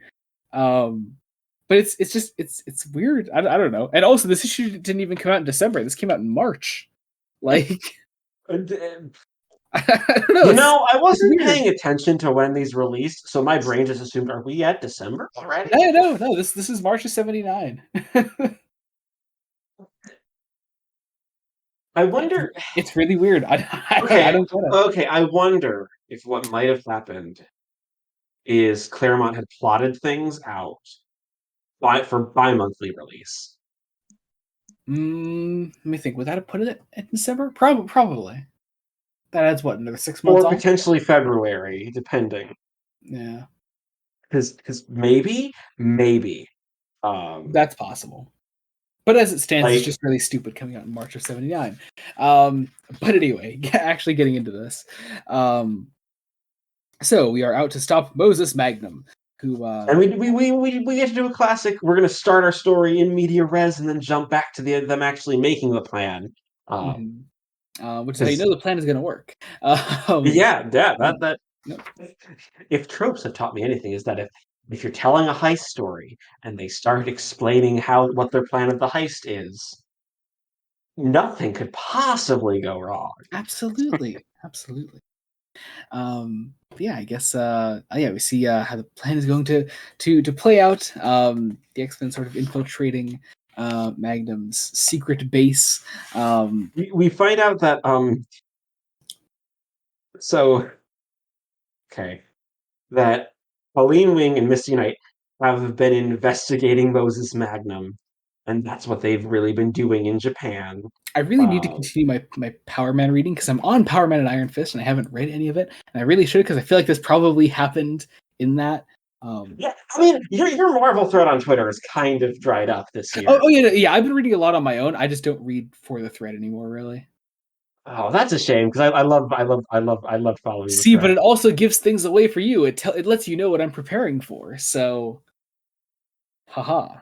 But it's just it's weird. I don't know. And also, this issue didn't even come out in December. This came out in March. Like I don't know. You know, I It's wasn't weird. paying attention to when these released, so my brain just assumed, are we at December already? No. This is March of '79. I wonder. It's really weird. I Okay, don't get it. okay, I wonder if what might have happened is Claremont had plotted things out for bi-monthly release. Let me think. Would that have put it in December? Probably. That adds what, another 6 months Or off? potentially February, depending. Yeah, Because maybe. Um, that's possible. But as it stands, it's like, just really stupid coming out in March of '79. But anyway, actually getting into this. So we are out to stop Moses Magnum, who and we get to do a classic. We're gonna start our story in media res and then jump back to them actually making the plan. mhm, which is how you Because know the plan is going to work. Um, yeah, no, that no, if tropes have taught me anything is that if you're telling a heist story and they start explaining what their plan of the heist is, nothing could possibly go wrong. absolutely. Yeah, I guess yeah, we see how the plan is going to play out. The X-Men sort of infiltrating Magnum's secret base. We find out that so okay, that Pauline Wing and Misty Knight have been investigating Moses Magnum and that's what they've really been doing in Japan. I really need to continue my Power Man reading because I'm on Power Man and Iron Fist and I haven't read any of it, and I really should because I feel like this probably happened in that. Yeah, I mean, your Marvel thread on Twitter is kind of dried up this year. Oh yeah. I've been reading a lot on my own. I just don't read for the thread anymore, really. Oh, that's a shame because I love following the See, but thread. it also gives things away for you. It lets you know what I'm preparing for. So, haha,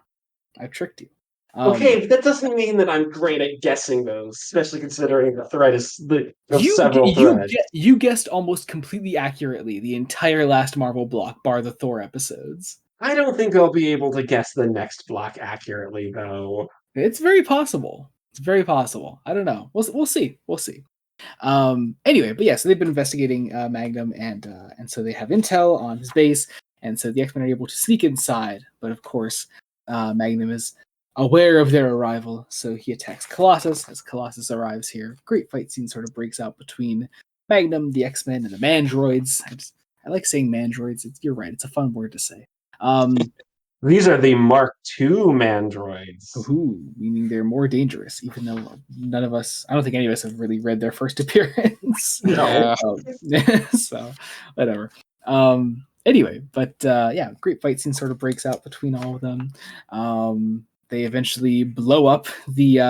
I tricked you. Okay, but that doesn't mean that I'm great at guessing those, especially considering the thread is of several threads. You guessed almost completely accurately the entire last Marvel block, bar the Thor episodes. I don't think I'll be able to guess the next block accurately, though. It's very possible. It's very possible. I don't know. We'll see. We'll see. Anyway, but yeah, so they've been investigating Magnum, and so they have intel on his base, and so the X-Men are able to sneak inside. But of course, Magnum is aware of their arrival, so he attacks Colossus. As Colossus arrives here, great fight scene sort of breaks out between Magnum, the X-Men, and the Mandroids. I like saying Mandroids. You're right. It's a fun word to say. These are the Mark II mandroids. Ooh, meaning they're more dangerous, even though none of us, I don't think any of us have really read their first appearance. No. So, whatever. Anyway, but yeah, great fight scene sort of breaks out between all of them. They eventually blow up the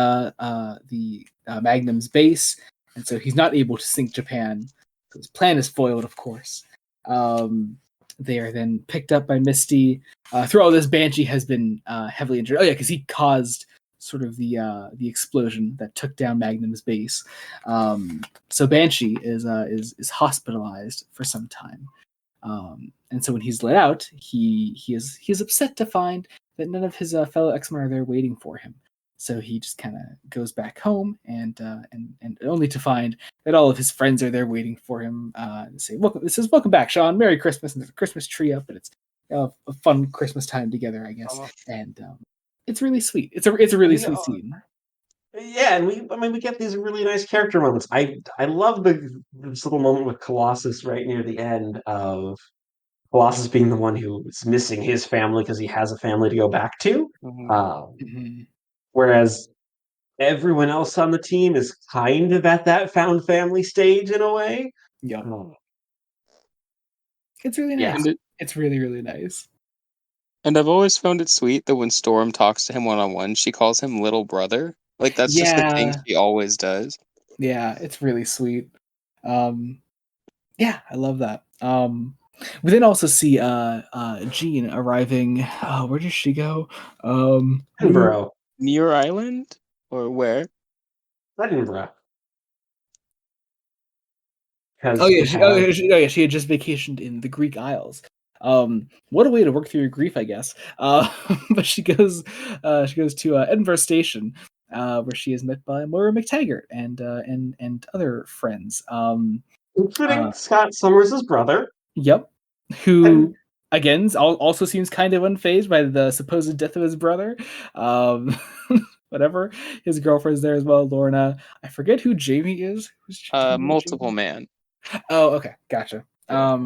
Magnum's base, and so he's not able to sink Japan. His plan is foiled, of course. They are then picked up by Misty. Through all this, Banshee has been heavily injured. Oh yeah, because he caused sort of the explosion that took down Magnum's base. So Banshee is hospitalized for some time, and so when he's let out, he is upset to find that none of his fellow X-Men are there waiting for him. So he just kind of goes back home, and only to find that all of his friends are there waiting for him. And say, "Welcome, this is welcome back, Sean. Merry Christmas!" And there's a Christmas tree up, and it's a fun Christmas time together, I guess. And it's really sweet. It's a really sweet scene. Yeah, and we get these really nice character moments. I love this little moment with Colossus right near the end of Colossus being the one who is missing his family because he has a family to go back to. Mm-hmm. Whereas everyone else on the team is kind of at that found family stage in a way. Yep. Oh, It's really yeah. nice. It's really, really nice. And I've always found it sweet that when Storm talks to him one-on-one, she calls him little brother. Like, that's just a thing she always does. Yeah, it's really sweet. Yeah, I love that. We then also see Jean arriving. Where does she go? Edinburgh. Muir Island? Or where? Edinburgh. Oh yeah, she had just vacationed in the Greek Isles. What a way to work through your grief, I guess. But she goes to Edinburgh Station, where she is met by Moira McTaggart and other friends. Including Scott Summers' brother. Yep. Who again also seems kind of unfazed by the supposed death of his brother. Whatever. His girlfriend's there as well, Lorna. I forget who Jamie is. Multiple Man. Oh, okay, gotcha. Yeah.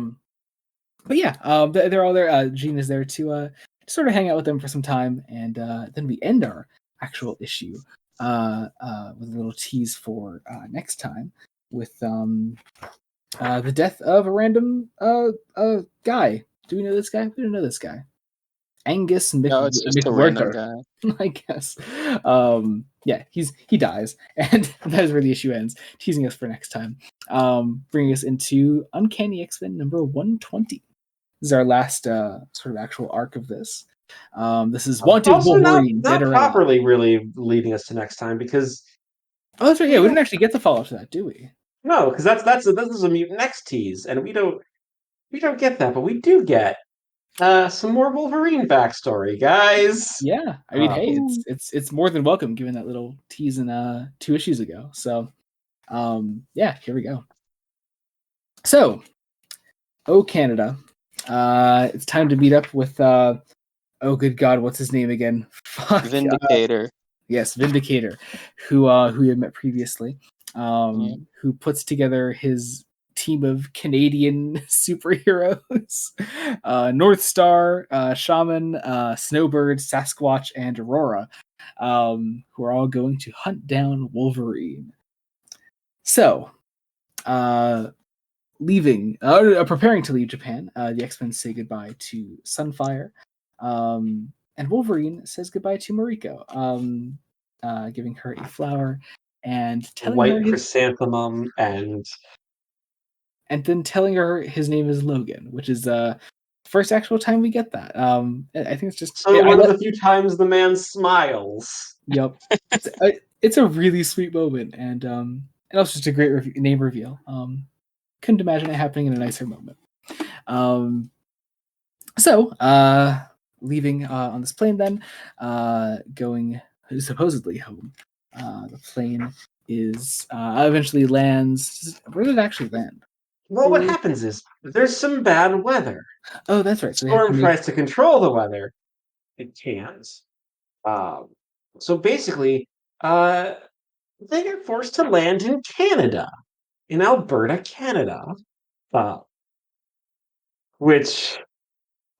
But yeah, they're all there. Jean is there to sort of hang out with them for some time, and then we end our actual issue with a little tease for next time with the death of a random guy. Do we know this guy? We don't know this guy. Angus No, it's just a random McWhirter, guy. I guess. Yeah, he dies, and that is where the issue ends, teasing us for next time. Bringing us into Uncanny X-Men number 120. This is our last sort of actual arc of this. This is Wanted Also Wolverine, not dead or properly alive. really leading us to next time because Oh, that's right. Yeah, we didn't actually get the follow up to that, do we? no, because this is a Mutant X tease, and we don't get that, but we do get some more Wolverine backstory, guys. Yeah, I mean, hey, it's more than welcome given that little tease in 2 issues ago. So, yeah, here we go. So, Canada, it's time to meet up with oh good God, what's his name again? Fuck, Vindicator. yes, Vindicator, who you had met previously, who puts together his team of Canadian superheroes: North Star, Shaman, Snowbird, Sasquatch, and Aurora. who are all going to hunt down Wolverine. So, preparing to leave Japan, the X-Men say goodbye to Sunfire, and Wolverine says goodbye to Mariko, giving her a flower and telling her White chrysanthemum and then telling her his name is Logan, which is first actual time we get that. I think it's just one of the few times the man smiles. Yep, it's a really sweet moment, and also just a great name reveal. Couldn't imagine it happening in a nicer moment. Leaving on this plane, then going supposedly home. The plane is eventually lands. Where did it actually land? Well, what happens is there's some bad weather. Oh, that's right. So Storm tries to control the weather. It can't. So basically, they get forced to land in Canada, in Alberta, Canada, which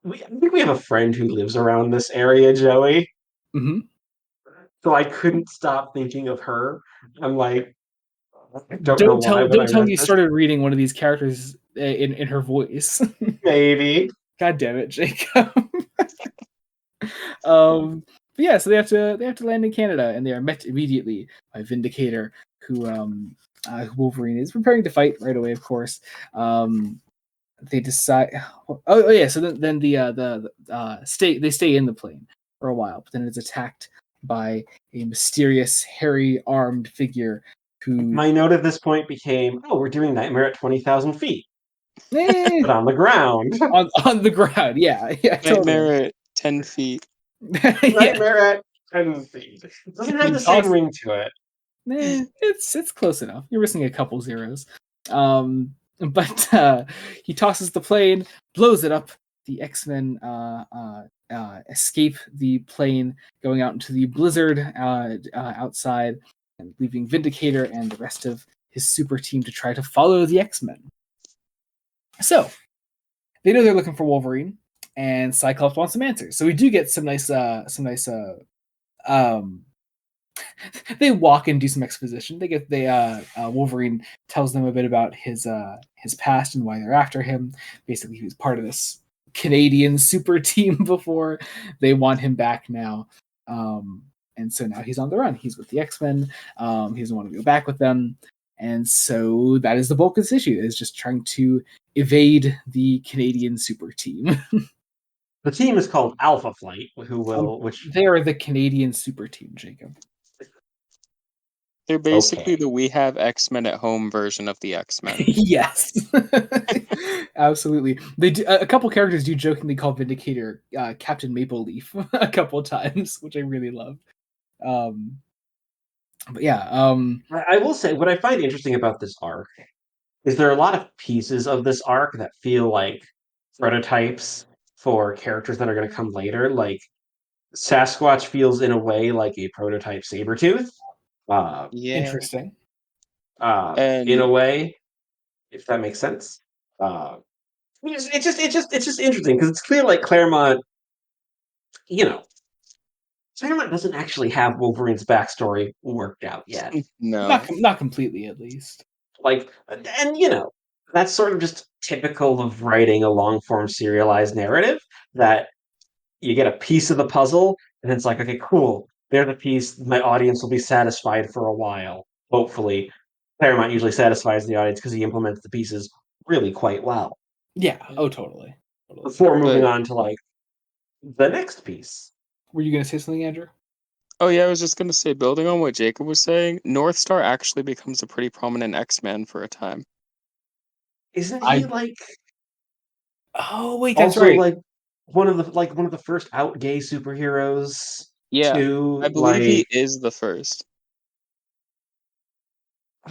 I think we have a friend who lives around this area, Joey. Mm-hmm. So I couldn't stop thinking of her. I'm like, I don't know Don't why, tell but I don't tell read me you this. started reading one of these characters in her voice. Maybe. God damn it, Jacob. But yeah, so they have to land in Canada, and they are met immediately by Vindicator, who Wolverine is preparing to fight right away. Of course, they decide. Oh yeah, so then the they stay in the plane for a while, but then it's attacked by a mysterious, hairy, armed figure. Who My note at this point became, "Oh, we're doing Nightmare at 20,000 feet, but on the ground." on the ground, yeah, totally. Nightmare at 10 feet. Yeah. Nightmare at 10 feet. It doesn't have the same ring to it. It's close enough. You're missing a couple zeros. But he tosses the plane, blows it up. The X-Men escape the plane, going out into the blizzard outside, and leaving Vindicator and the rest of his super team to try to follow the X-Men. So they know they're looking for Wolverine, and Cyclops wants some answers. So we do get some nice they walk and do some exposition. Wolverine tells them a bit about his past and why they're after him. Basically, he was part of this Canadian super team before. They want him back now, and so now he's on the run. He's with the X-Men. He doesn't want to go back with them, and so that is the bulk of this issue: is just trying to evade the Canadian super team. The team is called Alpha Flight, which they are the Canadian super team, Jacob. They're basically the We Have X-Men at Home version of the X-Men. Yes. Absolutely. They do, a couple characters do jokingly call Vindicator Captain Maple Leaf a couple times, which I really love. But yeah. I will say, what I find interesting about this arc is there are a lot of pieces of this arc that feel like prototypes for characters that are going to come later. Like Sasquatch feels in a way like a prototype Sabretooth. Yeah. Interesting. In a way, if that makes sense. It's just interesting because it's clear like Claremont, Claremont doesn't actually have Wolverine's backstory worked out yet. No. Not completely, at least. Like, and that's sort of just typical of writing a long form serialized narrative that you get a piece of the puzzle and it's like, okay, cool. There's a piece. My audience will be satisfied for a while. Hopefully, Claremont usually satisfies the audience because he implements the pieces really quite well. Yeah. Oh, totally. Before moving on to like the next piece. Were you going to say something, Andrew? Oh yeah, I was just going to say, building on what Jacob was saying, North Star actually becomes a pretty prominent X-Men for a time. Isn't he like? Oh wait, that's also right. like one of the first out gay superheroes. Yeah, too, I believe he is the first.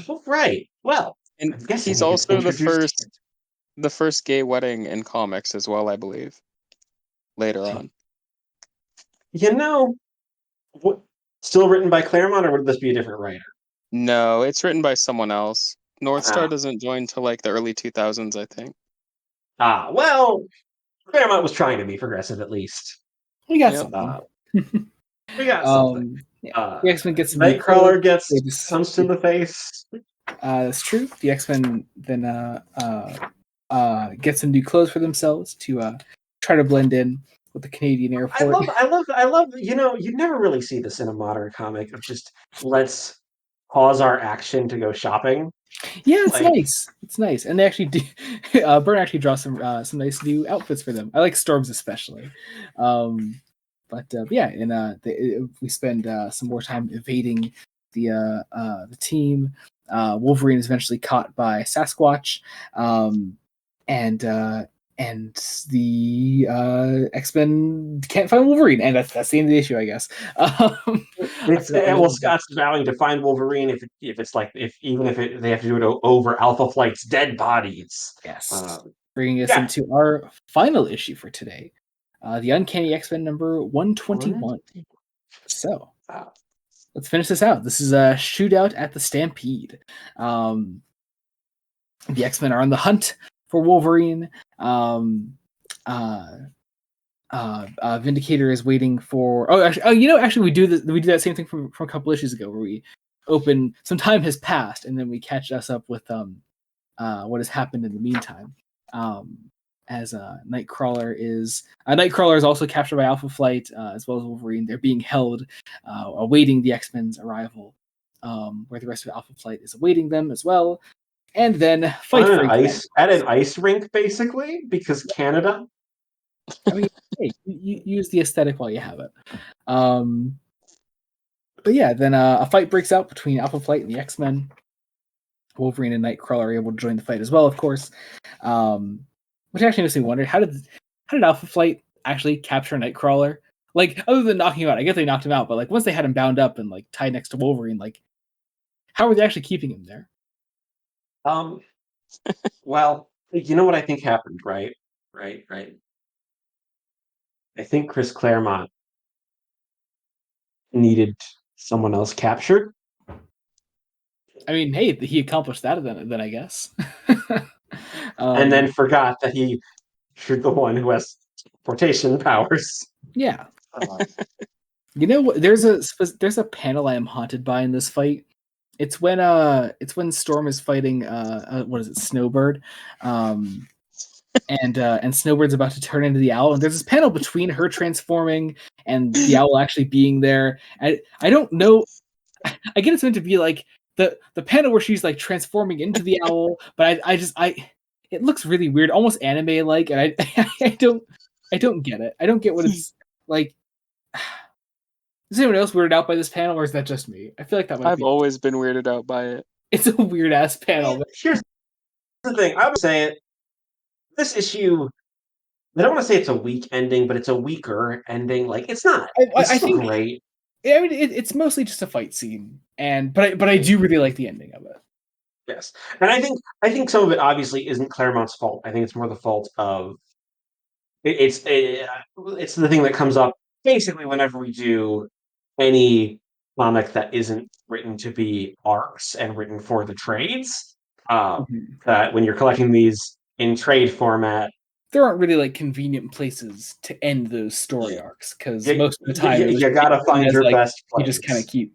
Oh, right. Well, And I'm guessing he's he gets also introduced. the first gay wedding in comics as well, I believe. Later on. What, still written by Claremont, or would this be a different writer? No, it's written by someone else. North Star Ah, doesn't join till like the early 2000s, I think. Well, Claremont was trying to be progressive at least. We got Yep. something. We got something. The X-Men gets some new clothes. Nightcrawler gets They just punched in the face. that's true. The X-Men then get some new clothes for themselves to try to blend in with the Canadian airport. I love. You know, you never really see this in a modern comic of just let's pause our action to go shopping. Yeah, it's Like, nice. It's nice, and they actually do. Byrne actually draws some nice new outfits for them. I like Storm's especially. But yeah, and we spend some more time evading the team. Wolverine is eventually caught by Sasquatch, and the X-Men can't find Wolverine, and that's the end of the issue, I guess. well, Scott's vowing to find Wolverine if it's like if even if they have to do it over Alpha Flight's dead bodies. Yes, bringing us Yeah. into our final issue for today, the Uncanny X-Men number 121. So let's finish this out. This is a shootout at the Stampede. The X-Men are on the hunt for Wolverine. Vindicator is waiting for. Actually, we do this. We do that same thing from a couple issues ago, where we open. Some time has passed, and then we catch us up with what has happened in the meantime. As Nightcrawler is also captured by Alpha Flight, as well as Wolverine. They're being held, awaiting the X-Men's arrival, where the rest of Alpha Flight is awaiting them as well. And then fight at an ice rink, basically, because Canada. I mean, hey, you use the aesthetic while you have it. But yeah, then a fight breaks out between Alpha Flight and the X-Men. Wolverine and Nightcrawler are able to join the fight as well, of course. Which actually makes me wonder, how did Alpha Flight actually capture Nightcrawler? Like, other than knocking him out, I guess they knocked him out, but like once they had him bound up and like tied next to Wolverine, like how were they actually keeping him there? Well, you know what I think happened, right? I think Chris Claremont needed someone else captured. I mean, hey, he accomplished that then I guess. And then forgot that he should the one who has teleportation powers. Yeah. You know what? There's a panel I am haunted by in this fight. It's when Storm is fighting what is it, Snowbird, and Snowbird's about to turn into the owl, and there's this panel between her transforming and the owl actually being there. I don't know. I get it's meant to be like the panel where she's like transforming into the owl, but I it looks really weird, almost anime like, and I don't get it. I don't get what it's like. Is anyone else weirded out by this panel, or is that just me? I feel like that might I've always been weirded out by it. It's a weird ass panel. Here's the thing. I would say it. This issue, I don't want to say it's a weak ending, but it's a weaker ending. Like, it's not. I think great. I mean, it's mostly just a fight scene, but I do really like the ending of it. Yes, and I think some of it obviously isn't Claremont's fault. I think it's more the fault of it's the thing that comes up basically whenever we do any comic that isn't written to be arcs and written for the trades. That when you're collecting these in trade format, there aren't really like convenient places to end those story arcs, because most of the time you gotta find your best place. You just kind of keep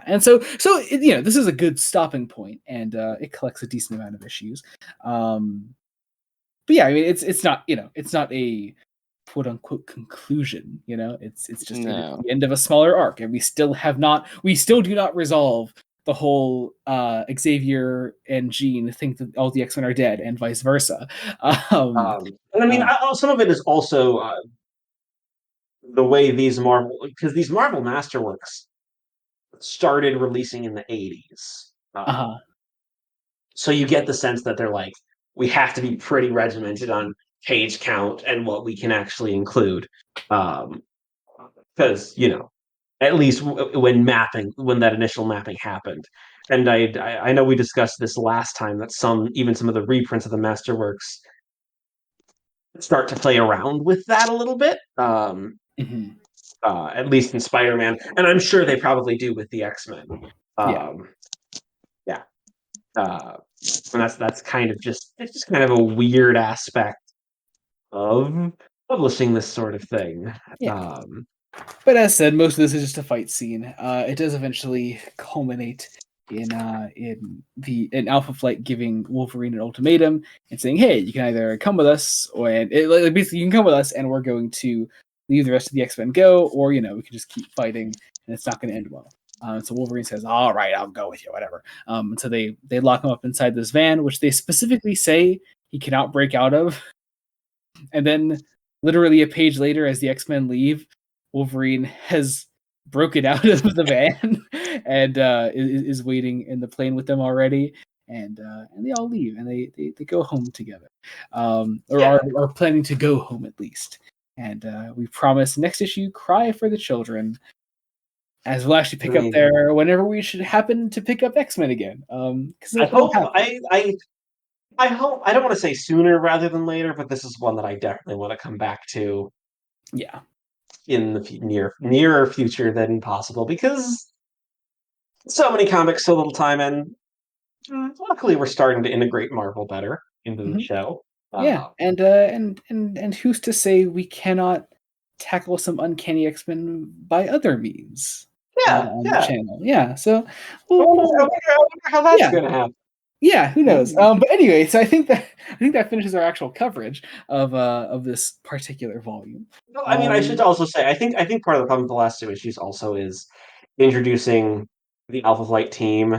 and so this is a good stopping point, and it collects a decent amount of issues. But yeah, I mean it's not a quote unquote conclusion. It's just the end of a smaller arc, and we still do not resolve the whole Xavier and Jean think that all the X-Men are dead, and vice versa. And I mean, some of it is also the way these Marvel Masterworks started releasing in the 80s. So you get the sense that they're like, we have to be pretty regimented on page count and what we can actually include. Because, at least when that initial mapping happened. And I know we discussed this last time, that even some of the reprints of the Masterworks start to play around with that a little bit. At least in Spider-Man, and I'm sure they probably do with the X-Men. And that's kind of it's just kind of a weird aspect of publishing this sort of thing. But as said, most of this is just a fight scene. It does eventually culminate in Alpha Flight giving Wolverine an ultimatum and saying, "Hey, you can either come with us, or basically you can come with us, and we're going to leave the rest of the X-Men go, or we can just keep fighting, and it's not going to end well." So Wolverine says, "All right, I'll go with you, whatever." And so they lock him up inside this van, which they specifically say he cannot break out of. And then, literally a page later, as the X-Men leave, Wolverine has broken out of the van and is waiting in the plane with them already. And they all leave and they go home together, or are planning to go home at least. And we promise next issue, cry for the children, as we'll actually pick up there whenever we should happen to pick up X-Men again. I hope I hope I don't want to say sooner rather than later, but this is one that I definitely want to come back to. Yeah. In the nearer future than possible, because so many comics, so little time, and luckily we're starting to integrate Marvel better into the show. Yeah, and who's to say we cannot tackle some Uncanny X-Men by other means on the channel? Yeah, so I wonder how that's going to happen. Yeah, who knows? But anyway, so I think that finishes our actual coverage of this particular volume. I mean, I should also say, I think part of the problem with the last two issues also is introducing the Alpha Flight team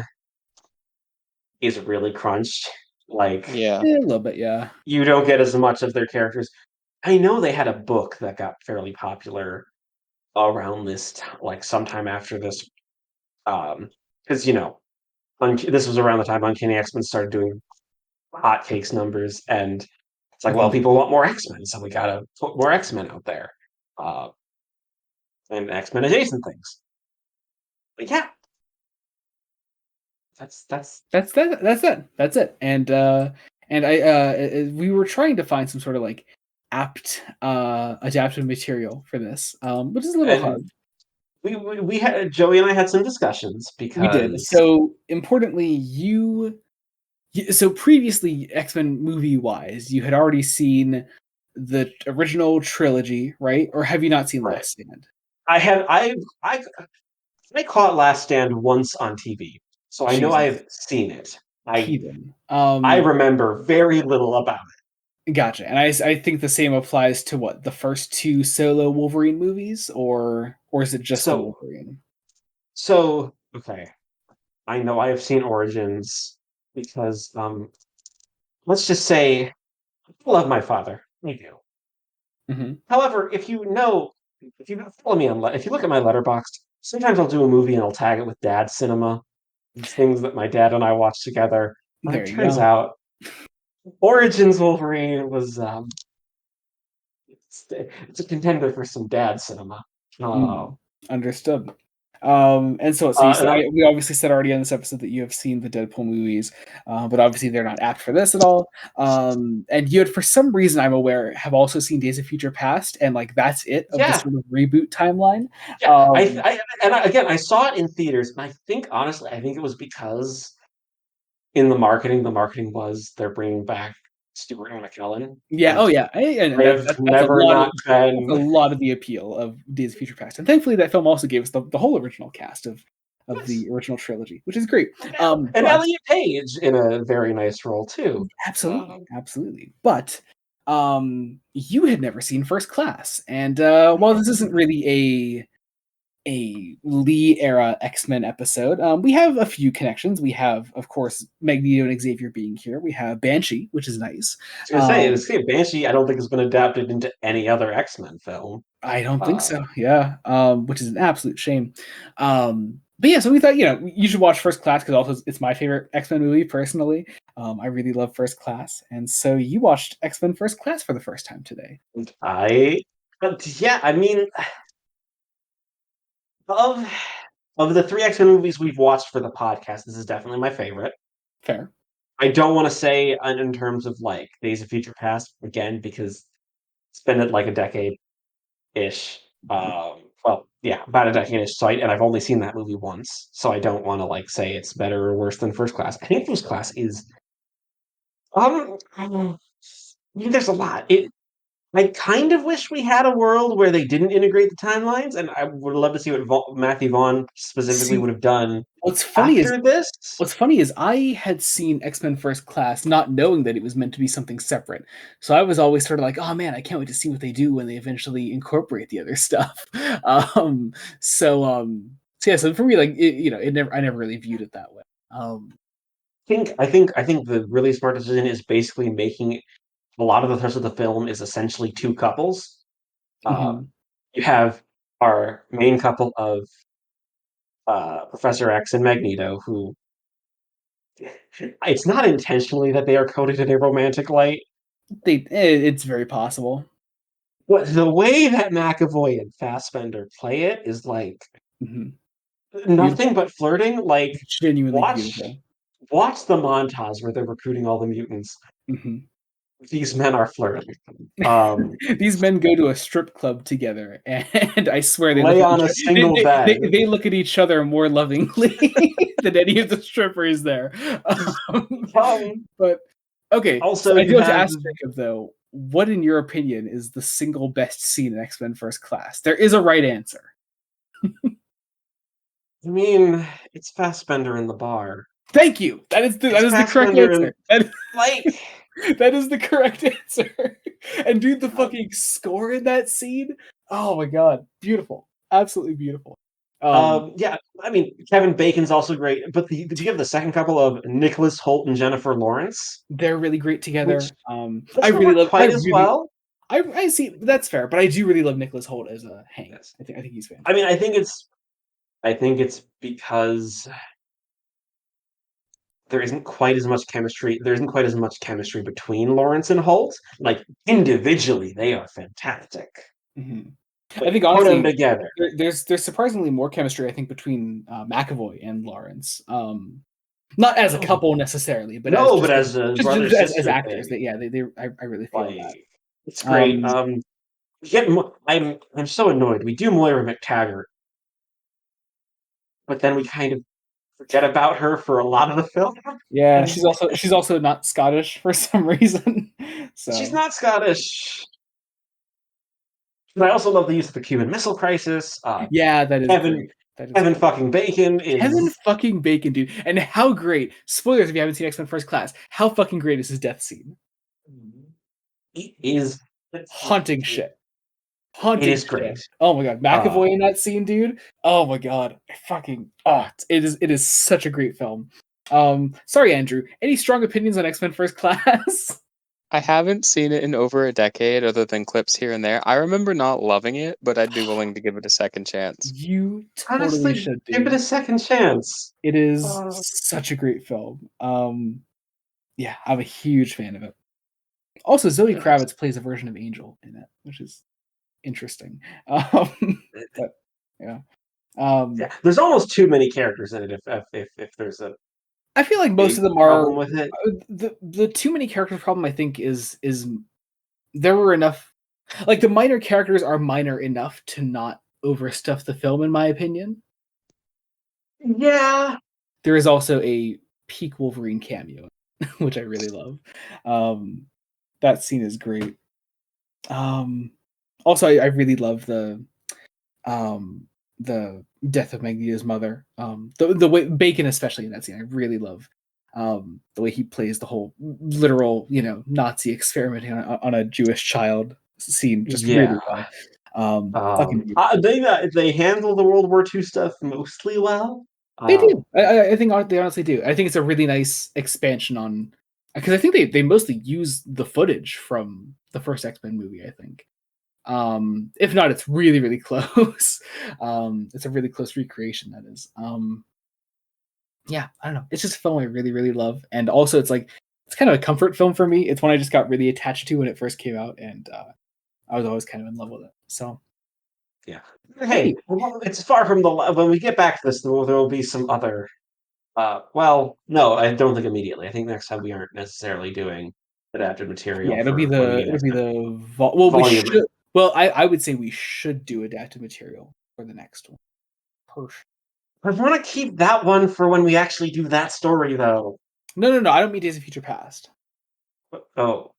is really crunched. Like, Yeah. a little bit, yeah. You don't get as much of their characters. I know they had a book that got fairly popular around this, like sometime after this, because this was around the time Uncanny X-Men started doing hotcakes numbers, and it's like, well, people want more X-Men, so we gotta put more X-Men out there, and X-Men adjacent things. But yeah, that's it. And we were trying to find some sort of like apt adaptive material for this, which is a little hard. We had Joey and I had some discussions because we did. So importantly, so previously X-Men movie wise, you had already seen the original trilogy, right? Or have you not seen Last Stand? I caught Last Stand once on TV, so I know Jesus. I've seen it. I I remember very little about it. Gotcha. And I think the same applies to what, the first two solo Wolverine movies, or is it just the Wolverine? So okay, I know I have seen Origins because let's just say I love my father. I do. Mm-hmm. However, if you follow me if you look at my letterbox, sometimes I'll do a movie and I'll tag it with Dad Cinema. These things that my dad and I watched together. And it turns out Origins Wolverine was it's a contender for some Dad Cinema. Understood. And so we obviously said already on this episode that you have seen the Deadpool movies, but obviously they're not apt for this at all. And you had, for some reason I'm aware, have also seen Days of Future Past, and like that's it of this sort of reboot timeline. Yeah, I saw it in theaters, and I think honestly, it was because in the marketing was they're bringing back Stuart McKellen. Yeah. Oh, yeah. That's never not been a lot of the appeal of Days of Future Past, and thankfully that film also gave us the whole original cast of the original trilogy, which is great. And Elliot Page in a very nice role too. Absolutely. But you had never seen First Class, and while this isn't really a Lee era X-Men episode, we have a few connections. We have, of course, Magneto and Xavier being here. We have Banshee, which is nice. I was gonna say Banshee, I don't think has been adapted into any other X-Men film. I don't think so. Yeah, which is an absolute shame. But yeah, so we thought, you should watch First Class, because also it's my favorite X-Men movie personally. I really love First Class, and so you watched X-Men First Class for the first time today. I mean, of the three X-Men movies we've watched for the podcast, this is definitely my favorite. Fair. I don't want to say in terms of like Days of Future Past again, because it's been like a decade-ish. Well, yeah, about a decade-ish. So and I've only seen that movie once, so I don't want to like say it's better or worse than First Class. I think First Class is there's a lot. I kind of wish we had a world where they didn't integrate the timelines, and I would love to see what Matthew Vaughn specifically See, would have done what's funny is after this. What's funny is I had seen X-Men First Class not knowing that it was meant to be something separate. So I was always sort of like, oh man, I can't wait to see what they do when they eventually incorporate the other stuff. Um, so yeah, so for me, like I never really viewed it that way. Um, I think the really smart decision is basically making a lot of the thrust of the film is essentially two couples. Uh, mhm. you have our main couple of Professor X and Magneto, who it's not intentionally that they are coded in a romantic light, It's very possible. but the way that McAvoy and Fassbender play it is like Hmm. nothing Beautiful, but flirting. Like genuinely watch beautiful. watch the montage where they're recruiting all the mutants. Hmm. These men are flirting. Um, These men go to a strip club together, and I swear they look lay at on each a other. single bed. They look at each other more lovingly than any of the strippers there. But okay, so Also, I you do have to have ask Jacob though, what in your opinion is the single best scene in X-Men First Class? There is a right answer. I mean, it's Fassbender in the bar. Thank you. That It's is the correct Fassbender in answer. That, like that is the correct answer. And dude, the um, fucking score in that scene. Oh my god, beautiful, absolutely beautiful. Um, yeah, I mean Kevin Bacon's also great, but you have the second couple of Nicholas Holt and Jennifer Lawrence, they're really great which together. doesn't work quite as well. I see that's fair, but I do really love Nicholas Holt as a Hank. Yes. I think he's I fantastic. mean, I think it's because there isn't quite as much chemistry. There isn't quite as much chemistry between Lawrence and Holt. Like individually, they are fantastic, Mhm. but I think you put them honestly, together. there's surprisingly more chemistry I think between McAvoy and Lawrence. Not as a Oh, couple necessarily, but as no, but just like as a just brother as sister actors. thing, That yeah, I really feel that. like it's great. Um, I'm so annoyed. We do Moira McTaggart, but then we kind of forget about her for a lot of the film. yeah, And she's also not Scottish for some reason. she's So not Scottish. But I also love the use of the Cuban Missile Crisis. yeah, that is Kevin great. That is Kevin great. fucking Bacon Kevin is fucking Bacon, dude. And how great, spoilers if you haven't seen X-Men First Class, how fucking great is his death scene? it is Haunting it shit. Haunting is great. shit. Oh my god. Uh, McAvoy in that scene, dude. Oh my god. Fucking it is such a great film. Sorry, Andrew. Any strong opinions on X-Men First Class? I haven't seen it in over a decade other than clips here and there. I remember not loving it, but I'd be willing to give it a second chance. You totally Honestly, should, give it dude. a second chance. It is Uh, such a great film. Yeah, I'm a huge fan of it. Also, Zoe Kravitz plays a version of Angel in it, which is interesting. But yeah. yeah, Um, there's almost too many characters in it. If there's a I feel like most big of them are problem with it, the too many characters problem. I think is there were enough. Like the minor characters are minor enough to not overstuff the film, in my opinion. yeah. There is also a peak Wolverine cameo, which I really love. Um, that scene is great. Um, Also, I really love um, the death of Magneto's mother. The way Bacon, especially in that scene, I really love the way he plays the whole literal, Nazi experimenting on a Jewish child scene just Yeah. really well. Fucking beautiful. They handle the World War II stuff mostly well. They Um, do. I think they honestly do. I think it's a really nice expansion on because I think they mostly use the footage from the first X-Men movie. I think. If not, it's really, really close. It's a really close recreation, that is. Yeah, I don't know. It's just a film I really, really love. And also it's kind of a comfort film for me. It's one I just got really attached to when it first came out, and I was always kind of in love with it. So yeah. hey, Hey, well, it's far from the when we get back to this, there will be some other. Well, no, I don't think immediately. I think next time we aren't necessarily doing adapted yeah, material for when we get it'll be into the well, we volume. should well, I would say we should do adapted material for the next one. Perf. I want to keep that one for when we actually do that story, though. No. I don't mean Days of Future Past. Oh,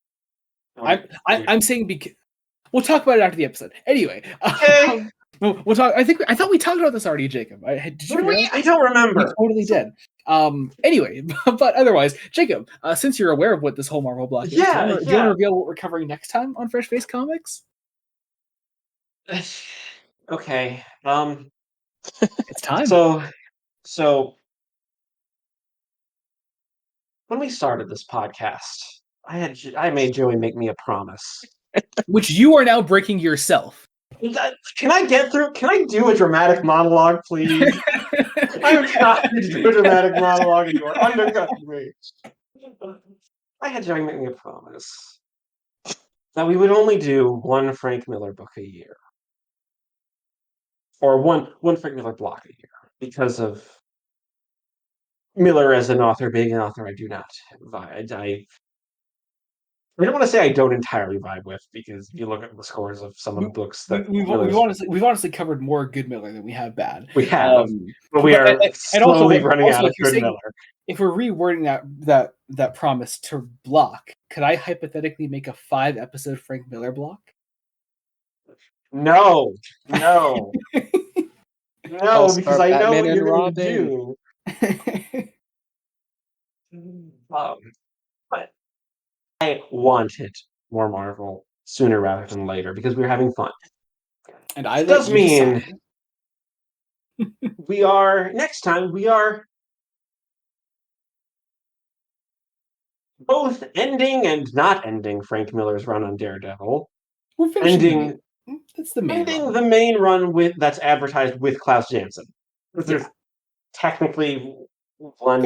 I'm you're I'm saying because We'll talk about it after the episode. Anyway, Okay. we'll talk. I thought we talked about this already, Jacob. Did you Did hear we? us? I don't We remember. totally did. Anyway, but otherwise, Jacob, since you're aware of what this whole Marvel block is, do you Yeah, want to yeah. reveal what we're covering next time on Fresh Face Comics? Okay. It's time. So when we started this podcast, I made Joey make me a promise. Which you are now breaking yourself. Can I get through? Can I do a dramatic monologue, please? I'm trying to do a dramatic monologue, and you are undercutting me. I had Joey make me a promise that we would only do one Frank Miller book a year, or one Frank Miller block a year, because of Miller as an author, being an author I do not vibe. I don't want to say I don't entirely vibe with, because if you look at the scores of some of the books that Miller's we've honestly covered more good Miller than we have bad. we have, but we But are and also slowly running out if of you're good saying, Miller. if we're rewording that promise to block, could I hypothetically make a 5-episode Frank Miller block? No, no, I'll no, because start I know Batman what and you're going to Robin. do. But I wanted more Marvel sooner rather than later, because we were having fun. And I It let does you mean decide. next time we are both ending and not ending Frank Miller's run on Daredevil. We're finishing the Ending main. That's the main ending run. the main run that's advertised with Klaus Janson. There's Yeah. technically There's one.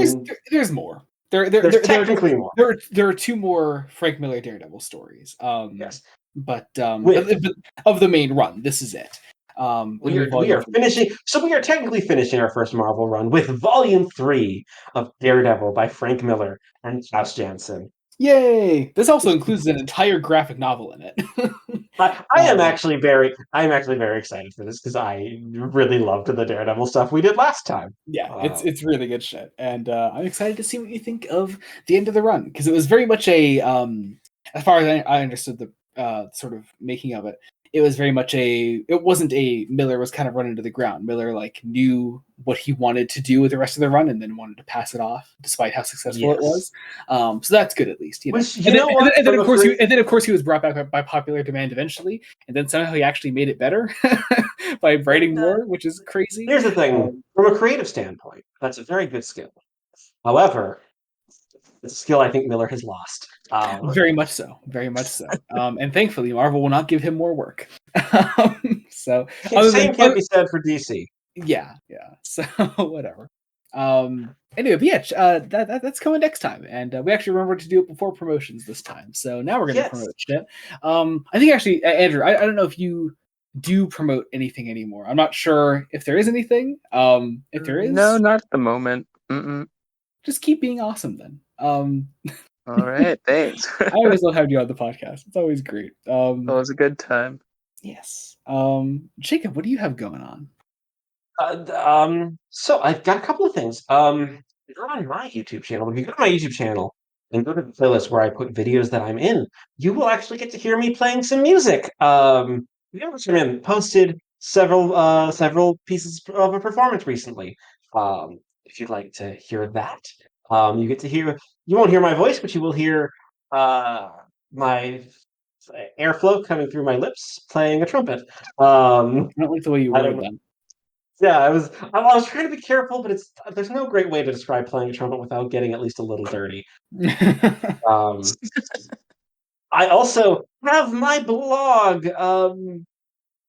there's more. There's technically more. There are 2 more Frank Miller Daredevil stories. Yes, But with of the main run, this is it. It'll be we volume are 3. finishing. So we are technically finishing our first Marvel run with Volume 3 of Daredevil by Frank Miller and Klaus Janson. Yay! This also includes an entire graphic novel in it. I am actually very excited for this, because I really loved the Daredevil stuff we did last time. Yeah, it's really good shit, and I'm excited to see what you think of the end of the run, because it was very much a as far as I understood the sort of making of it, it was very much it wasn't a Miller was kind of run into the ground. Miller like knew what he wanted to do with the rest of the run, and then wanted to pass it off, despite how successful it Yes. was. So that's good, at least, you know. Which, you know what? And then of course he was brought back by popular demand eventually, and then somehow he actually made it better by writing more, which is crazy. Here's the thing: from a creative standpoint, that's a very good skill. However, it's a skill I think Miller has lost. Very much so, very much so. And thankfully, Marvel will not give him more work. So, Same can't be said for DC. yeah. So whatever. Anyway, but yeah, that's coming next time, and we actually remembered to do it before promotions this time. So now we're going to Yes. promote shit. I think actually, Andrew, I don't know if you do promote anything anymore. I'm not sure if there is anything. If there is, No, not at the moment. Mm-mm. just keep being awesome then. All right, thanks. I always love having you on the podcast. It's always great. That was a good time. Yes. Jacob, what do you have going on? So I've got a couple of things. Not on my YouTube channel. If you go to my YouTube channel and go to the playlist where I put videos that I'm in, you will actually get to hear me playing some music. Posted several pieces of a performance recently. If you'd like to hear that, you get to hear. You won't hear my voice, but you will hear my airflow coming through my lips playing a trumpet. I don't like the way you I don't worded know. that. Yeah, I was trying to be careful, but there's no great way to describe playing a trumpet without getting at least a little dirty. Um, I also have my blog,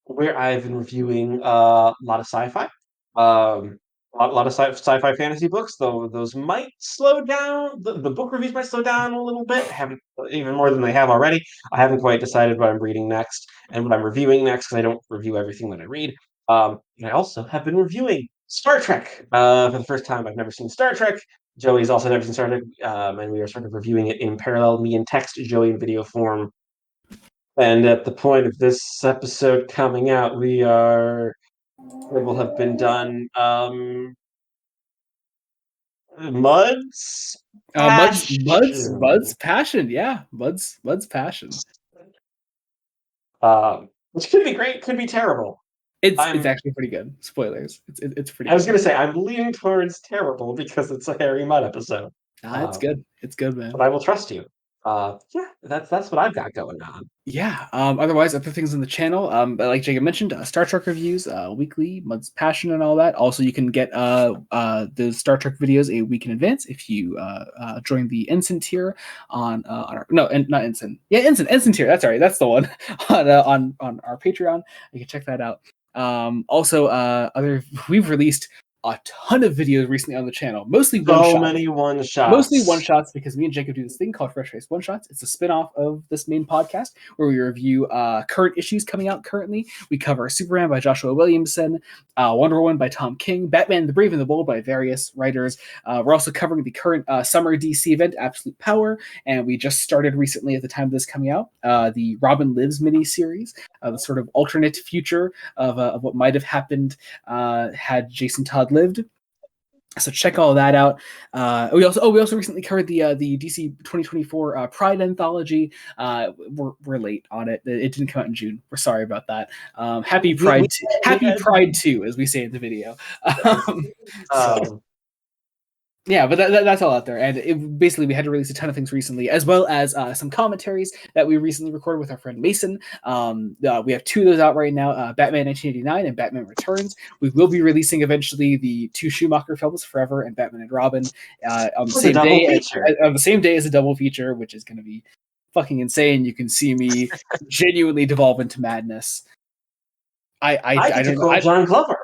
where I've been reviewing a lot of sci-fi, a lot of sci-fi fantasy books. Though those might slow down. The book reviews might slow down a little bit. I haven't even more than they have already. I haven't quite decided what I'm reading next and what I'm reviewing next, because I don't review everything that I read. And I also have been reviewing Star Trek for the first time. I've never seen Star Trek. Joey's also never seen Star Trek, and we are sort of reviewing it in parallel. Me in text, Joey in video form. And at the point of this episode coming out, will have been done. Mud's Bud's Passion. passion, yeah, Bud's passion. which could be great, could be terrible. It's I'm- actually pretty good. Spoilers. It's pretty. I was good. gonna say I'm leaning towards terrible because it's a Harry Mudd episode. It's good. It's good, man. But I will trust you. Yeah, that's what I've got going on. Yeah. Otherwise, other things on the channel. Like Jacob mentioned, Star Trek reviews, weekly, Mud's Passion, and all that. Also, you can get the Star Trek videos a week in advance if you join the Ensign tier on our not Ensign. Yeah, Ensign tier. That's all right. That's the one on our Patreon. You can check that out. Also, we've released a ton of videos recently on the channel, mostly one shots. So many one shots. Mostly one shots because me and Jacob do this thing called Fresh Face One Shots. It's a spin-off of this main podcast where we review current issues coming out currently. We cover Superman by Joshua Williamson, Wonder Woman by Tom King, Batman the Brave and the Bold by various writers. We're also covering the current summer DC event, Absolute Power, and we just started recently at the time of this coming out, the Robin Lives mini-series, the sort of alternate future of what might have happened had Jason Todd lived. So check all that out. We also recently covered the DC 2024 Pride anthology. We're late on it. It didn't come out in June. We're sorry about that. Happy Pride, Pride 2, as we say in the video. Yeah, but that's all out there. And basically, we had to release a ton of things recently, as well as some commentaries that we recently recorded with our friend Mason. We have 2 of those out right now, Batman 1989 and Batman Returns. We will be releasing eventually the 2 Schumacher films, Forever and Batman and Robin, on the same day as a double feature, which is going to be fucking insane. You can see me genuinely devolve into madness. I don't know. John Glover.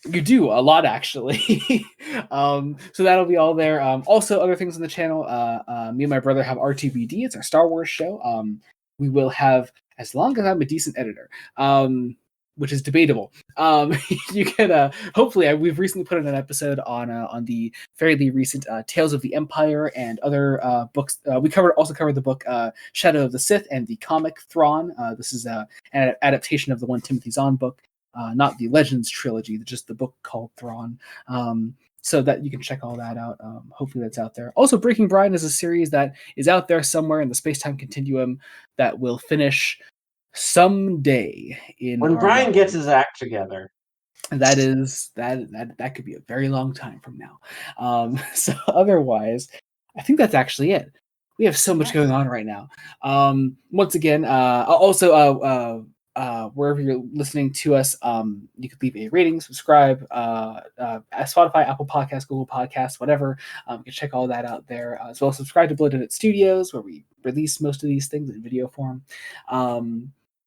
You do a lot, actually. So that'll be all there. Also, other things on the channel. Me and my brother have RTBD. It's our Star Wars show. We will have, as long as I'm a decent editor, which is debatable. You can hopefully we've recently put in an episode on the fairly recent Tales of the Empire and other books. We also covered the book Shadow of the Sith and the comic Thrawn. This is an adaptation of the one Timothy Zahn book. Not the Legends trilogy, just the book called Thrawn. So that you can check all that out. Hopefully that's out there. Also, Breaking Brian is a series that is out there somewhere in the space-time continuum that will finish someday. When Brian gets his act together. That could be a very long time from now. So otherwise, I think that's actually it. We have so much going on right now. Once again, wherever you're listening to us, you could leave a rating, subscribe, Spotify, Apple Podcasts, Google Podcasts, whatever. You can check all that out there, as well as subscribe to Blood Edit Studios, where we release most of these things in video form.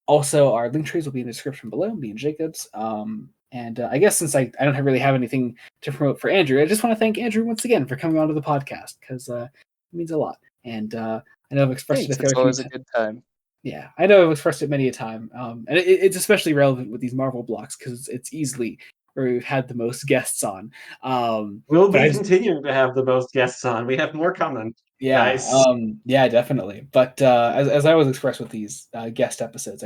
Also, our link trees will be in the description below, me and Jacob's. And I guess since I don't really have anything to promote for Andrew, I just want to thank Andrew once again for coming onto the podcast, because it means a lot. And I know I've expressed it a fair few times. It's always a good time. Yeah, I know I've expressed it many a time, and it's especially relevant with these Marvel blocks because it's easily where we've had the most guests on. We'll be continuing to have the most guests on. We have more coming. Yeah, guys. Yeah, definitely. But as I always express with these guest episodes,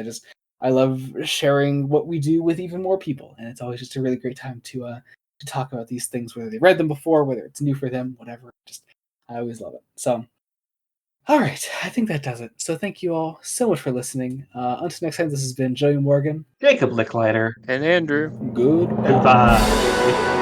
I love sharing what we do with even more people, and it's always just a really great time to talk about these things, whether they read them before, whether it's new for them, whatever. I always love it. So. All right, I think that does it. So thank you all so much for listening. Until next time, this has been Joey Morgan, Jacob Licklider, and Andrew. Goodbye. Goodbye.